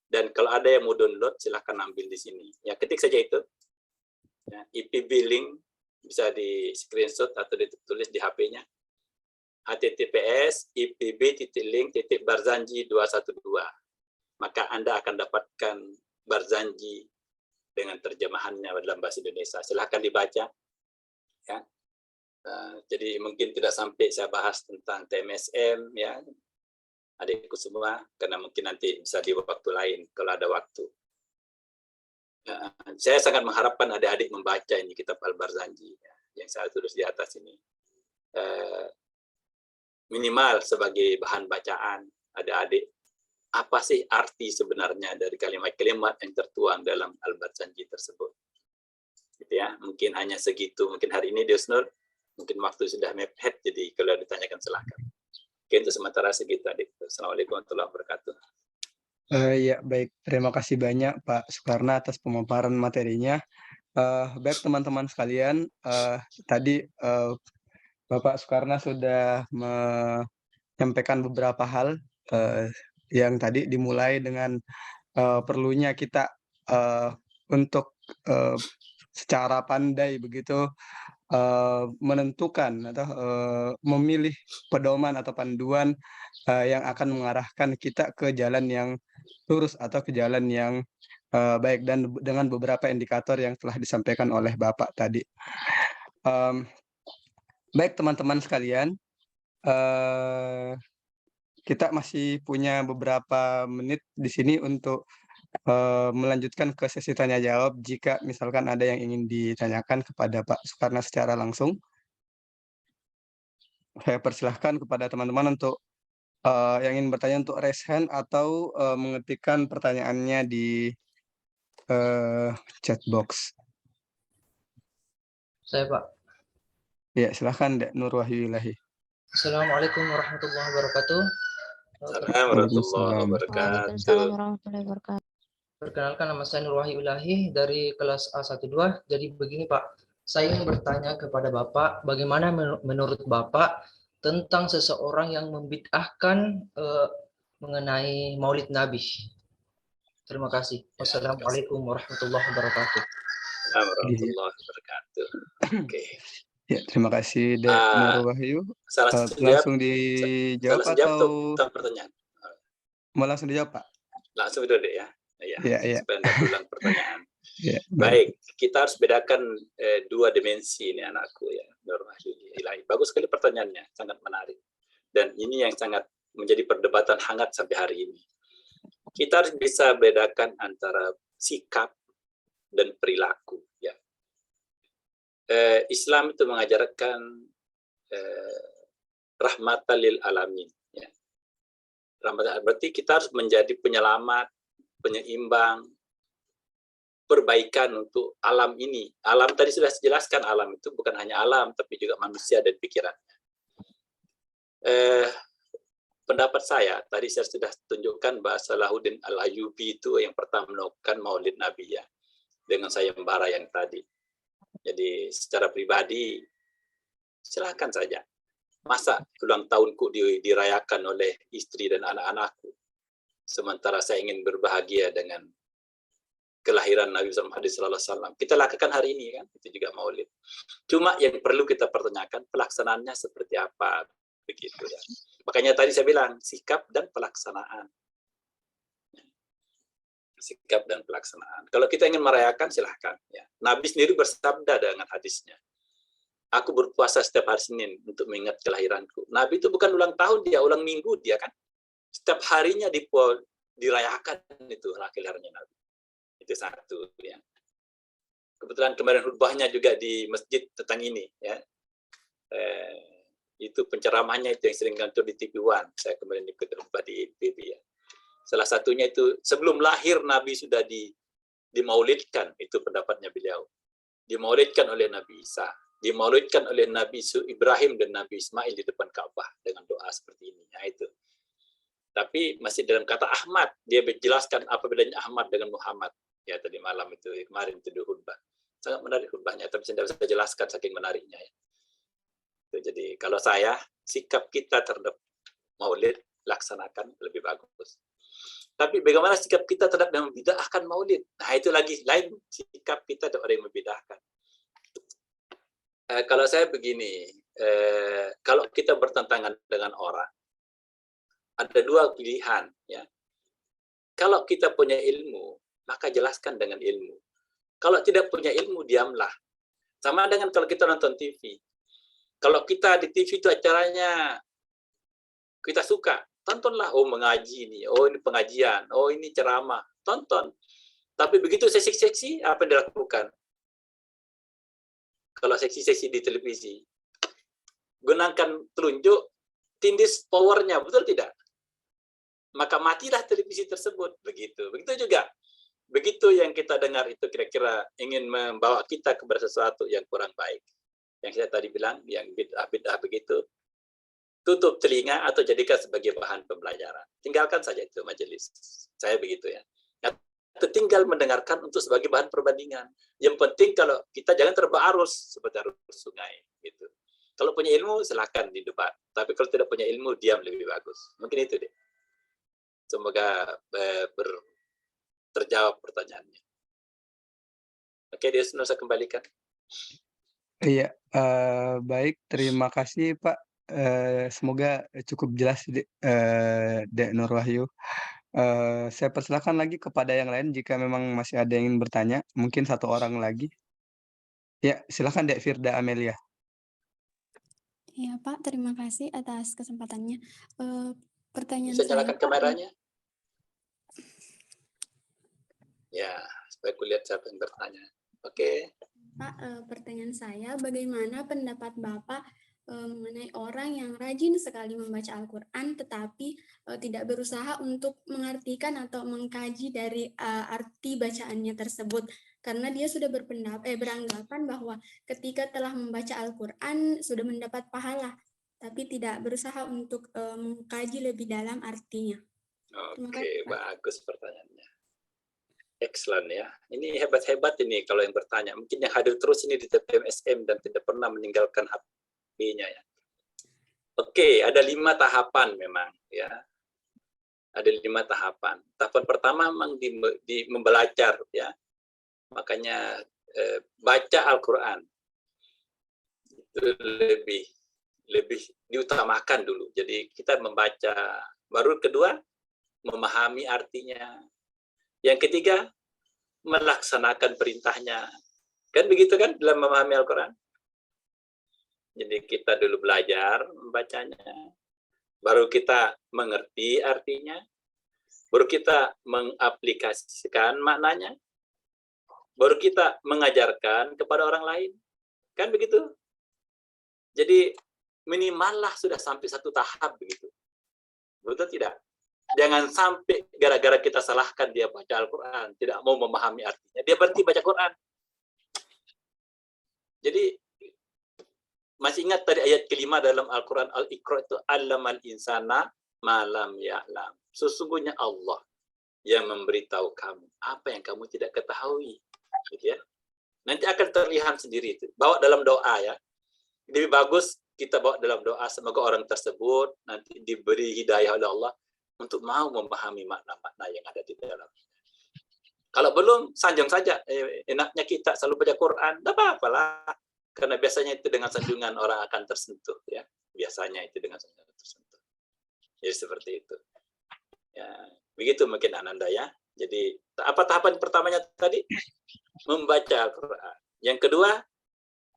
Dan kalau ada yang mau download, silahkan ambil di sini. Ya, ketik saja itu. Ya, IPB link bisa di screenshot atau ditulis di HP-nya. https ipb.link.barzanji212. Maka Anda akan dapatkan Barzanji dengan terjemahannya dalam bahasa Indonesia. Silahkan dibaca. Ya. Jadi mungkin tidak sampai saya bahas tentang TMSM, ya, adikku semua, karena mungkin nanti bisa di waktu lain kalau ada waktu. Saya sangat mengharapkan adik-adik membaca ini kitab Al-Barzanji, ya, yang saya tulis di atas ini. Minimal sebagai bahan bacaan adik-adik, apa sih arti sebenarnya dari kalimat-kalimat yang tertuang dalam Al-Barzanji tersebut. Gitu ya, mungkin hanya segitu. Mungkin hari ini Diusnur, mungkin waktu sudah mepet, jadi kalau ditanyakan silakan. Oke, untuk sementara segitu, adik. Assalamualaikum warahmatullahi wabarakatuh. Ya, baik. Terima kasih banyak Pak Sukarna atas pemaparan materinya. Baik teman-teman sekalian, tadi Bapak Sukarna sudah menyampaikan beberapa hal yang tadi dimulai dengan perlunya kita untuk secara pandai begitu menentukan atau memilih pedoman atau panduan yang akan mengarahkan kita ke jalan yang lurus atau ke jalan yang baik, dan dengan beberapa indikator yang telah disampaikan oleh Bapak tadi. Baik teman-teman sekalian, kita masih punya beberapa menit di sini untuk melanjutkan ke sesi tanya jawab jika misalkan ada yang ingin ditanyakan kepada Pak Sukarna secara langsung. Saya persilahkan kepada teman-teman untuk yang ingin bertanya untuk raise hand atau mengetikkan pertanyaannya di chat box. Saya, Pak. Ya, silahkan Dek Nur Wahyu Ilahi. Assalamualaikum warahmatullahi wabarakatuh. Assalamualaikum warahmatullahi wabarakatuh. Waalaikumsalam warahmatullahi wabarakatuh. Perkenalkan, nama saya Nur Wahyu Ilahi dari kelas A12. Jadi begini Pak, saya ingin bertanya kepada Bapak, bagaimana menurut Bapak tentang seseorang yang membid'ahkan mengenai Maulid Nabi? Terima kasih. Wassalamualaikum warahmatullahi wabarakatuh. Warahmatullahi wabarakatuh. Oke. Ya, terima kasih Dek Nur Wahyu. Langsung dijawab atau pertanyaan? Mau langsung dijawab, Pak? Langsung dulu deh ya. Iya. Supaya tidak ulang pertanyaan. Ya, baik, kita harus bedakan dua dimensi ini anakku ya, Nur Wahyu Ilahi. Bagus sekali pertanyaannya, sangat menarik. Dan ini yang sangat menjadi perdebatan hangat sampai hari ini. Kita harus bisa bedakan antara sikap dan perilaku. Ya. Islam itu mengajarkan rahmatan lil alamin. Ya. Rahmatan, berarti kita harus menjadi penyelamat, penyeimbang, perbaikan untuk alam ini. Alam tadi sudah dijelaskan, alam itu bukan hanya alam, tapi juga manusia dan pikirannya. Pendapat saya, tadi saya sudah tunjukkan bahwa Salahuddin Al-Ayyubi itu yang pertama melakukan Maulid Nabi ya, dengan sayembara yang tadi. Jadi secara pribadi, silakan saja. Masa ulang tahunku dirayakan oleh istri dan anak-anakku, sementara saya ingin berbahagia dengan kelahiran Nabi SAW. Kita lakukan hari ini kan, itu juga Maulid. Cuma yang perlu kita pertanyakan pelaksanaannya seperti apa, begitu ya. Makanya tadi saya bilang sikap dan pelaksanaan. sikap dan pelaksanaan. Kalau kita ingin merayakan, silahkan. Ya. Nabi sendiri bersabda dengan hadisnya, aku berpuasa setiap hari Senin untuk mengingat kelahiranku. Nabi itu bukan ulang tahun dia, ulang minggu dia kan. Setiap harinya dirayakan itu kelahirannya Nabi. Itu satu. Ya. Kebetulan kemarin khutbahnya juga di masjid tentang ini. Ya. Itu penceramahnya itu yang sering gantung di TV One. Saya kemarin ikut khutbah di TV ya. Salah satunya itu sebelum lahir Nabi sudah dimaulidkan, itu pendapatnya beliau. Dimaulidkan oleh Nabi Isa, dimaulidkan oleh Nabi Ibrahim dan Nabi Ismail di depan Ka'bah dengan doa seperti ini. Nah, itu. Tapi masih dalam kata Ahmad, dia menjelaskan apa bedanya Ahmad dengan Muhammad. Ya tadi malam itu kemarin itu di khutbah. Sangat menarik khutbahnya, tapi saya tidak bisa jelaskan saking menariknya ya. Itu, jadi kalau saya sikap kita terhadap maulid laksanakan lebih bagus. Tapi bagaimana sikap kita terhadap yang membid'ahkan maulid? Nah, itu lagi lain sikap kita terhadap orang yang membid'ahkan. Kalau saya begini, kalau kita bertentangan dengan orang, ada dua pilihan. Ya. Kalau kita punya ilmu, maka jelaskan dengan ilmu. Kalau tidak punya ilmu, diamlah. Sama dengan kalau kita nonton TV. Kalau kita di TV itu acaranya kita suka, tontonlah, oh mengaji ini, oh ini pengajian, oh ini ceramah, tonton. Tapi begitu seksi-seksi, apa yang dilakukan? Kalau seksi-seksi di televisi, gunakan telunjuk, tindis powernya, betul tidak? Maka matilah televisi tersebut, begitu. Begitu juga. Begitu yang kita dengar itu kira-kira ingin membawa kita kepada sesuatu yang kurang baik. Yang saya tadi bilang, yang bid'ah begitu, tutup telinga atau jadikan sebagai bahan pembelajaran. Tinggalkan saja itu majelis. Saya begitu ya. Atau tinggal mendengarkan untuk sebagai bahan perbandingan. Yang penting kalau kita jangan terbawa arus seperti arus sungai. Gitu. Kalau punya ilmu silakan di debat. Tapi kalau tidak punya ilmu diam lebih bagus. Mungkin itu deh. Semoga terjawab pertanyaannya. Oke, dia saya kembalikan. Iya, baik. Terima kasih Pak. Semoga cukup jelas Dek Nur Wahyu. Saya persilakan lagi kepada yang lain jika memang masih ada yang ingin bertanya. Mungkin satu orang lagi. Ya, silakan Dek Firda Amelia. Iya Pak, terima kasih atas kesempatannya. Pertanyaan Bisa saya, nyalakan Pak, kameranya? Ya, supaya aku lihat siapa yang bertanya. Oke. Pak, pertanyaan saya, bagaimana pendapat Bapak mengenai orang yang rajin sekali membaca Al-Quran tetapi tidak berusaha untuk mengartikan atau mengkaji dari arti bacaannya tersebut, karena dia sudah beranggapan bahwa ketika telah membaca Al-Quran sudah mendapat pahala, tapi tidak berusaha untuk mengkaji lebih dalam artinya. Oke, bagus pertanyaannya. Excellent ya. Ini hebat-hebat ini kalau yang bertanya. Mungkin yang hadir terus ini di TPMSM dan tidak pernah meninggalkan HP-nya ya. Oke, ada 5 tahapan memang ya. Ada 5 tahapan. Tahapan pertama memang di membelajar ya. Makanya baca Al-Quran itu lebih diutamakan dulu. Jadi kita membaca. Baru kedua memahami artinya. Yang ketiga, melaksanakan perintahnya. Kan begitu kan dalam memahami Al-Quran? Jadi kita dulu belajar membacanya, baru kita mengerti artinya, baru kita mengaplikasikan maknanya, baru kita mengajarkan kepada orang lain. Kan begitu? Jadi minimallah sudah sampai 1 tahap begitu. Betul tidak? Jangan sampai gara-gara kita salahkan dia baca Al-Quran, tidak mau memahami artinya, dia berhenti baca Quran. Jadi, masih ingat tadi ayat kelima dalam Al-Quran, Al-Iqra itu, Allamal insana malam ya'lam. Sesungguhnya Allah yang memberitahu kamu apa yang kamu tidak ketahui. Gitu ya. Nanti akan terlihat sendiri itu. Bawa dalam doa ya. Lebih bagus kita bawa dalam doa, semoga orang tersebut nanti diberi hidayah oleh Allah untuk mau memahami makna-makna yang ada di dalamnya. Kalau belum, sanjung saja. Enaknya kita selalu baca Quran, tidak apa-apalah. Karena biasanya itu dengan sanjungan orang akan tersentuh. Ya, biasanya itu dengan sanjungan tersentuh. Jadi seperti itu. Ya, begitu mungkin Ananda ya. Jadi apa tahapan pertamanya tadi? Membaca Al-Quran. Yang kedua,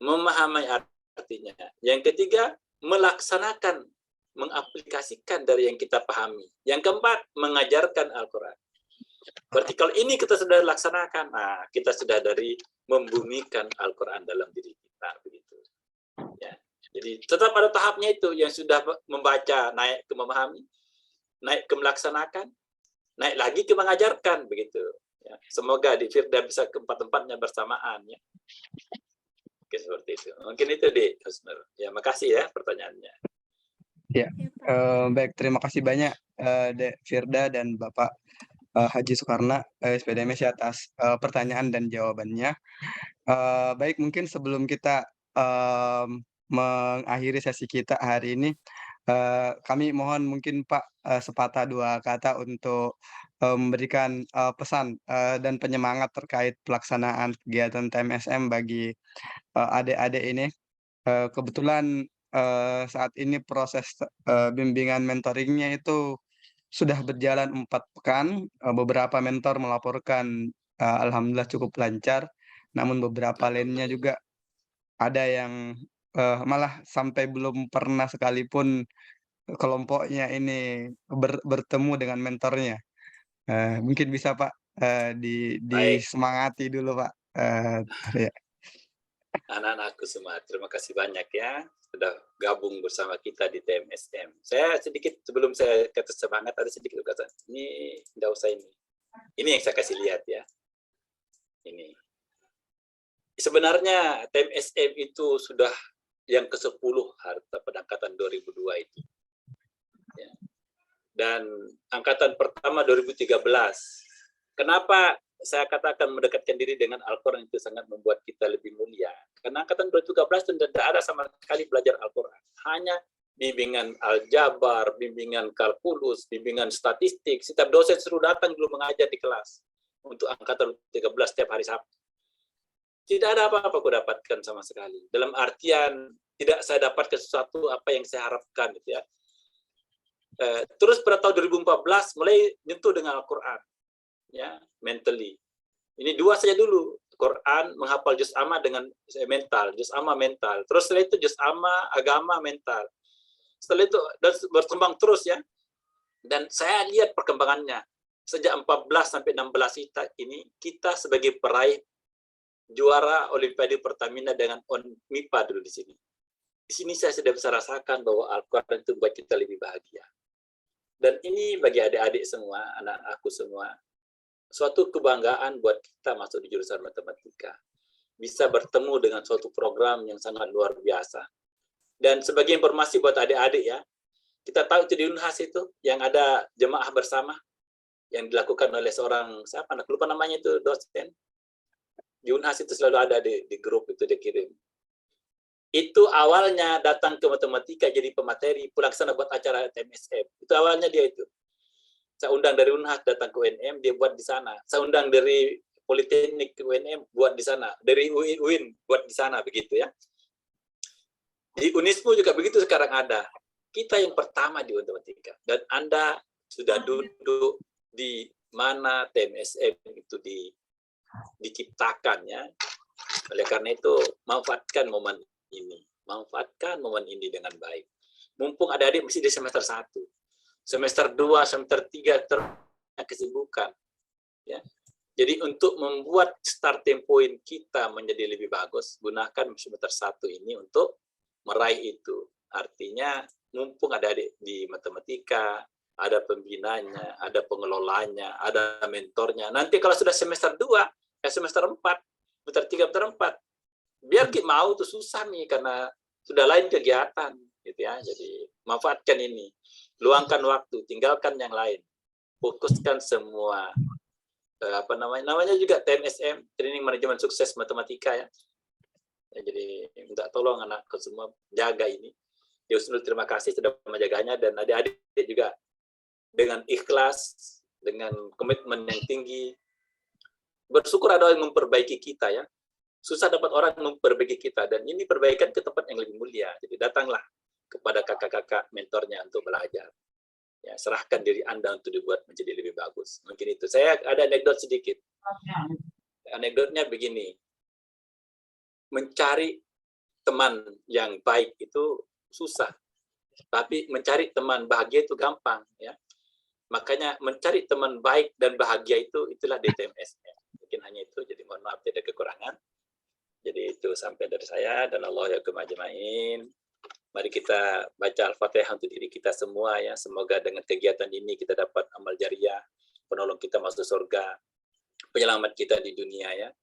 memahami artinya. Yang ketiga, melaksanakan, mengaplikasikan dari yang kita pahami. Yang keempat, mengajarkan Al-Quran. Berarti kalau ini kita sudah laksanakan, nah kita sudah dari membumikan Al-Quran dalam diri kita, begitu. Ya. Jadi tetap ada tahapnya itu, yang sudah membaca naik ke memahami, naik ke melaksanakan, naik lagi ke mengajarkan, begitu. Ya. Semoga di Firda bisa ke empat-empatnya bersamaan, ya. Oke, seperti itu. Mungkin itu deh, Husnul. Ya, makasih ya pertanyaannya. Ya, baik. Terima kasih banyak Dek Firda dan Bapak Haji Sukarna SPDMS atas pertanyaan dan jawabannya. Baik, mungkin sebelum kita mengakhiri sesi kita hari ini, kami mohon mungkin Pak sepatah dua kata untuk memberikan pesan dan penyemangat terkait pelaksanaan kegiatan TMSM bagi adik-adik ini. Kebetulan saat ini proses bimbingan mentoringnya itu sudah berjalan 4 pekan. Beberapa mentor melaporkan alhamdulillah cukup lancar, namun beberapa lainnya juga ada yang malah sampai belum pernah sekalipun kelompoknya ini bertemu dengan mentornya. Mungkin bisa Pak disemangati dulu Pak. Ya. Anak-anakku semua, terima kasih banyak ya sudah gabung bersama kita di TMSM. Saya sedikit sebelum saya kata semangat ada sedikit kata ini tidak usah ini. Ini yang saya kasih lihat ya. Ini sebenarnya TMSM itu sudah yang ke-10 harta pada angkatan 2002 itu. Ya. Dan angkatan pertama 2013. Kenapa saya katakan mendekatkan diri dengan Al-Quran itu sangat membuat kita lebih mulia. Karena angkatan 2013 itu tidak ada sama sekali belajar Al-Quran. Hanya bimbingan aljabar, bimbingan kalkulus, bimbingan statistik. Setiap dosen suruh datang dulu mengajar di kelas. Untuk angkatan 13 setiap hari Sabtu. Tidak ada apa-apa aku dapatkan sama sekali. Dalam artian tidak saya dapatkan sesuatu apa yang saya harapkan. Gitu ya. Terus pada tahun 2014 mulai nyentuh dengan Al-Quran. Ya, mentally. Ini 2 saja dulu. Quran, menghafal juz amma dengan mental, juz amma mental. Terus setelah itu juz amma, agama, mental. Setelah itu dan berkembang terus ya. Dan saya lihat perkembangannya. Sejak 14 sampai 16 ini kita sebagai peraih juara Olimpiade Pertamina dengan MIPA dulu di sini. Di sini saya sudah bisa rasakan bahwa Al-Quran itu buat kita lebih bahagia. Dan ini bagi adik-adik semua, anak aku semua, suatu kebanggaan buat kita masuk di jurusan matematika. Bisa bertemu dengan suatu program yang sangat luar biasa. Dan sebagai informasi buat adik-adik ya, kita tahu itu di Unhas itu, yang ada jemaah bersama, yang dilakukan oleh seorang, siapa, anak lupa namanya itu, dosen. Di Unhas itu selalu ada di grup itu dikirim. Itu awalnya datang ke matematika jadi pemateri, pelaksana buat acara TMSM. Itu awalnya dia itu. Saya undang dari Unhas datang ke UNM, dia buat di sana. Saya undang dari Politeknik ke UNM, buat di sana. Dari UIN, buat di sana, begitu ya. Di Unismu juga begitu sekarang ada. Kita yang pertama di matematika. Dan Anda sudah duduk di mana TMSM itu diciptakan ya. Oleh karena itu, manfaatkan momen ini. Manfaatkan momen ini dengan baik. Mumpung adik-adik masih di semester 1. Semester 2, semester 3 kesibukan. Ya. Jadi untuk membuat starting point kita menjadi lebih bagus, gunakan semester 1 ini untuk meraih itu. Artinya mumpung ada adik di matematika, ada pembinanya, ada pengelolanya, ada mentornya. Nanti kalau sudah semester 2, semester 4, semester 3, semester 4, biar kita mau tuh susah nih karena sudah lain kegiatan gitu ya. Jadi manfaatkan ini. Luangkan waktu, tinggalkan yang lain. Fokuskan semua namanya juga TMSM, Training Manajemen Sukses Matematika ya. Jadi minta tolong anakku semua jaga ini. Yusnul terima kasih sudah menjaganya dan adik-adik juga dengan ikhlas, dengan komitmen yang tinggi. Bersyukur ada yang memperbaiki kita ya. Susah dapat orang memperbaiki kita dan ini perbaikan ke tempat yang lebih mulia. Jadi datanglah kepada kakak-kakak mentornya untuk belajar. Ya, serahkan diri Anda untuk dibuat menjadi lebih bagus. Mungkin itu. Saya ada anekdot sedikit. Anekdotnya begini. Mencari teman yang baik itu susah. Tapi mencari teman bahagia itu gampang, ya. Makanya mencari teman baik dan bahagia itulah DTMS. Ya. Mungkin hanya itu. Jadi mohon maaf tidak kekurangan. Jadi itu sampai dari saya dan Allah yakum ajmain. Mari kita baca Al-Fatihah untuk diri kita semua ya. Semoga dengan kegiatan ini kita dapat amal jariah, penolong kita masuk surga, penyelamat kita di dunia ya.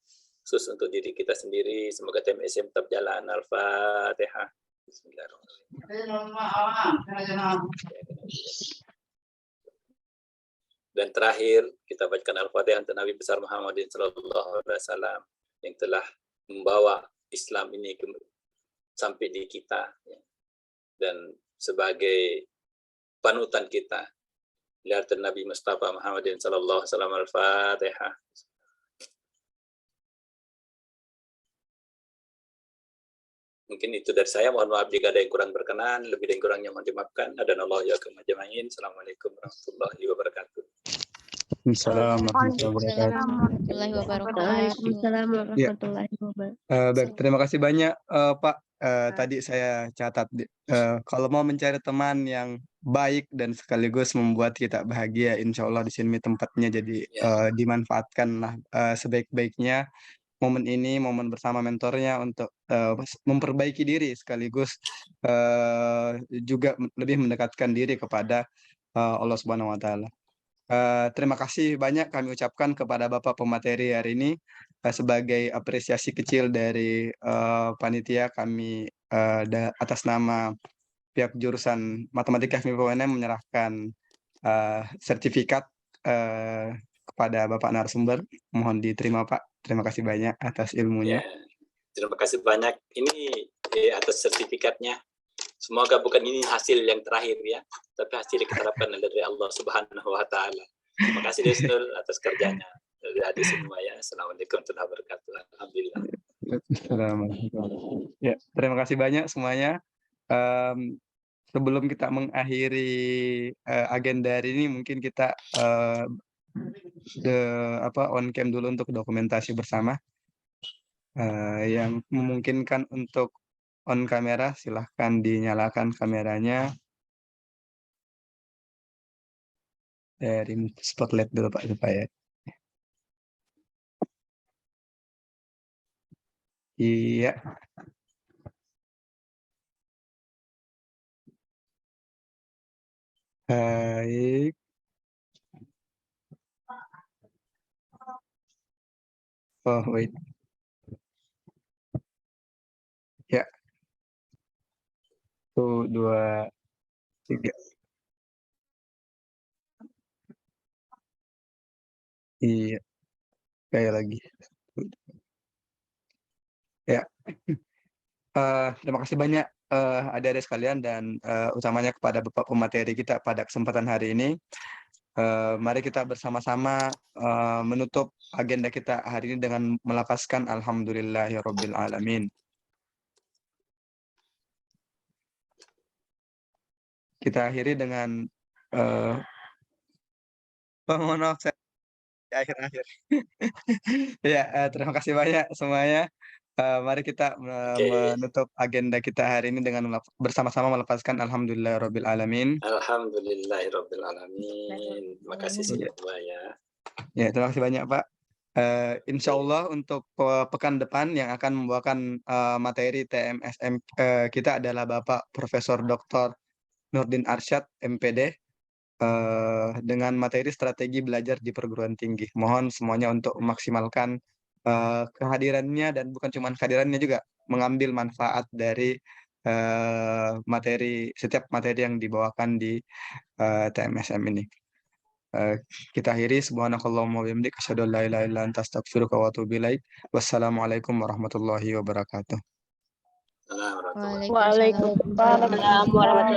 Khusus untuk diri kita sendiri, semoga TMSM tetap jalan. Al-Fatihah. Bismillahirrahmanirrahim. Dan terakhir kita bacakan Al-Fatihah untuk Nabi besar Muhammadin sallallahu alaihi wasallam yang telah membawa Islam ini sampai di kita ya. Dan sebagai panutan kita lihat Nabi Mustafa Muhammadin sallallahu alaihi wasallam. Al-Fatihah. Mungkin itu dari saya. Mohon maaf jika ada yang kurang berkenan, lebih dan kurangnya mohon dimaafkan. Adanallahu yakum ajmain. Assalamualaikum warahmatullahi wabarakatuh. Assalamualaikum warahmatullahi wabarakatuh. Waalaikumsalam warahmatullahi wabarakatuh. Baik, terima kasih banyak Pak. Tadi saya catat kalau mau mencari teman yang baik dan sekaligus membuat kita bahagia, insya Allah di sini tempatnya jadi dimanfaatkanlah sebaik-baiknya momen ini, momen bersama mentornya untuk memperbaiki diri sekaligus juga lebih mendekatkan diri kepada Allah Subhanahu Wa Taala. Terima kasih banyak kami ucapkan kepada Bapak pemateri hari ini. Sebagai apresiasi kecil dari panitia kami atas nama pihak jurusan Matematika FMIP UNM menyerahkan sertifikat kepada Bapak narasumber. Mohon diterima Pak. Terima kasih banyak atas ilmunya. Ya, terima kasih banyak. Ini atas sertifikatnya. Semoga bukan ini hasil yang terakhir ya, tapi hasil yang kita harapkan dari Allah Subhanahu Wa Taala. Terima kasih Desnur atas kerjanya. Dari adik semua ya. Assalamualaikum warahmatullahi wabarakatuh. Alhamdulillah. Ya, terima kasih banyak semuanya. Sebelum kita mengakhiri agenda hari ini, mungkin kita on cam dulu untuk dokumentasi bersama. Yang memungkinkan untuk on kamera, silahkan dinyalakan kameranya. Dari spotlight dulu Pak, ya. Iya. Baik. Oh, wait. Ya. 1, 2, 3. Iya. Kayak lagi. Ya. Terima kasih banyak adik-adik sekalian dan utamanya kepada Bapak pemateri kita pada kesempatan hari ini. Mari kita bersama-sama menutup agenda kita hari ini dengan melafazkan Alhamdulillahirabbil alamin. Kita akhiri dengan mohon maaf saya akhir-akhir. Ya, terima kasih banyak semuanya. Mari kita menutup agenda kita hari ini dengan bersama-sama melepaskan Alhamdulillahirabbil alamin. Alhamdulillahirabbil alamin. Terima kasih semua ya. Ya, terima kasih banyak Pak. Insya Allah untuk pekan depan yang akan membawakan materi TMSM kita adalah Bapak Profesor Dr. Nurdin Arsyad, MPD, dengan materi strategi belajar di perguruan tinggi. Mohon semuanya untuk memaksimalkan kehadirannya dan bukan cuma kehadirannya juga mengambil manfaat dari setiap materi yang dibawakan di TMSM ini. Kita akhiri subhanakallahumma wa bihamdika asyhadu an la ilaha illa anta astaghfiruka wa atubu ilaik. Wassalamualaikum warahmatullahi wabarakatuh. Waalaikumsalam warahmatullahi wabarakatuh.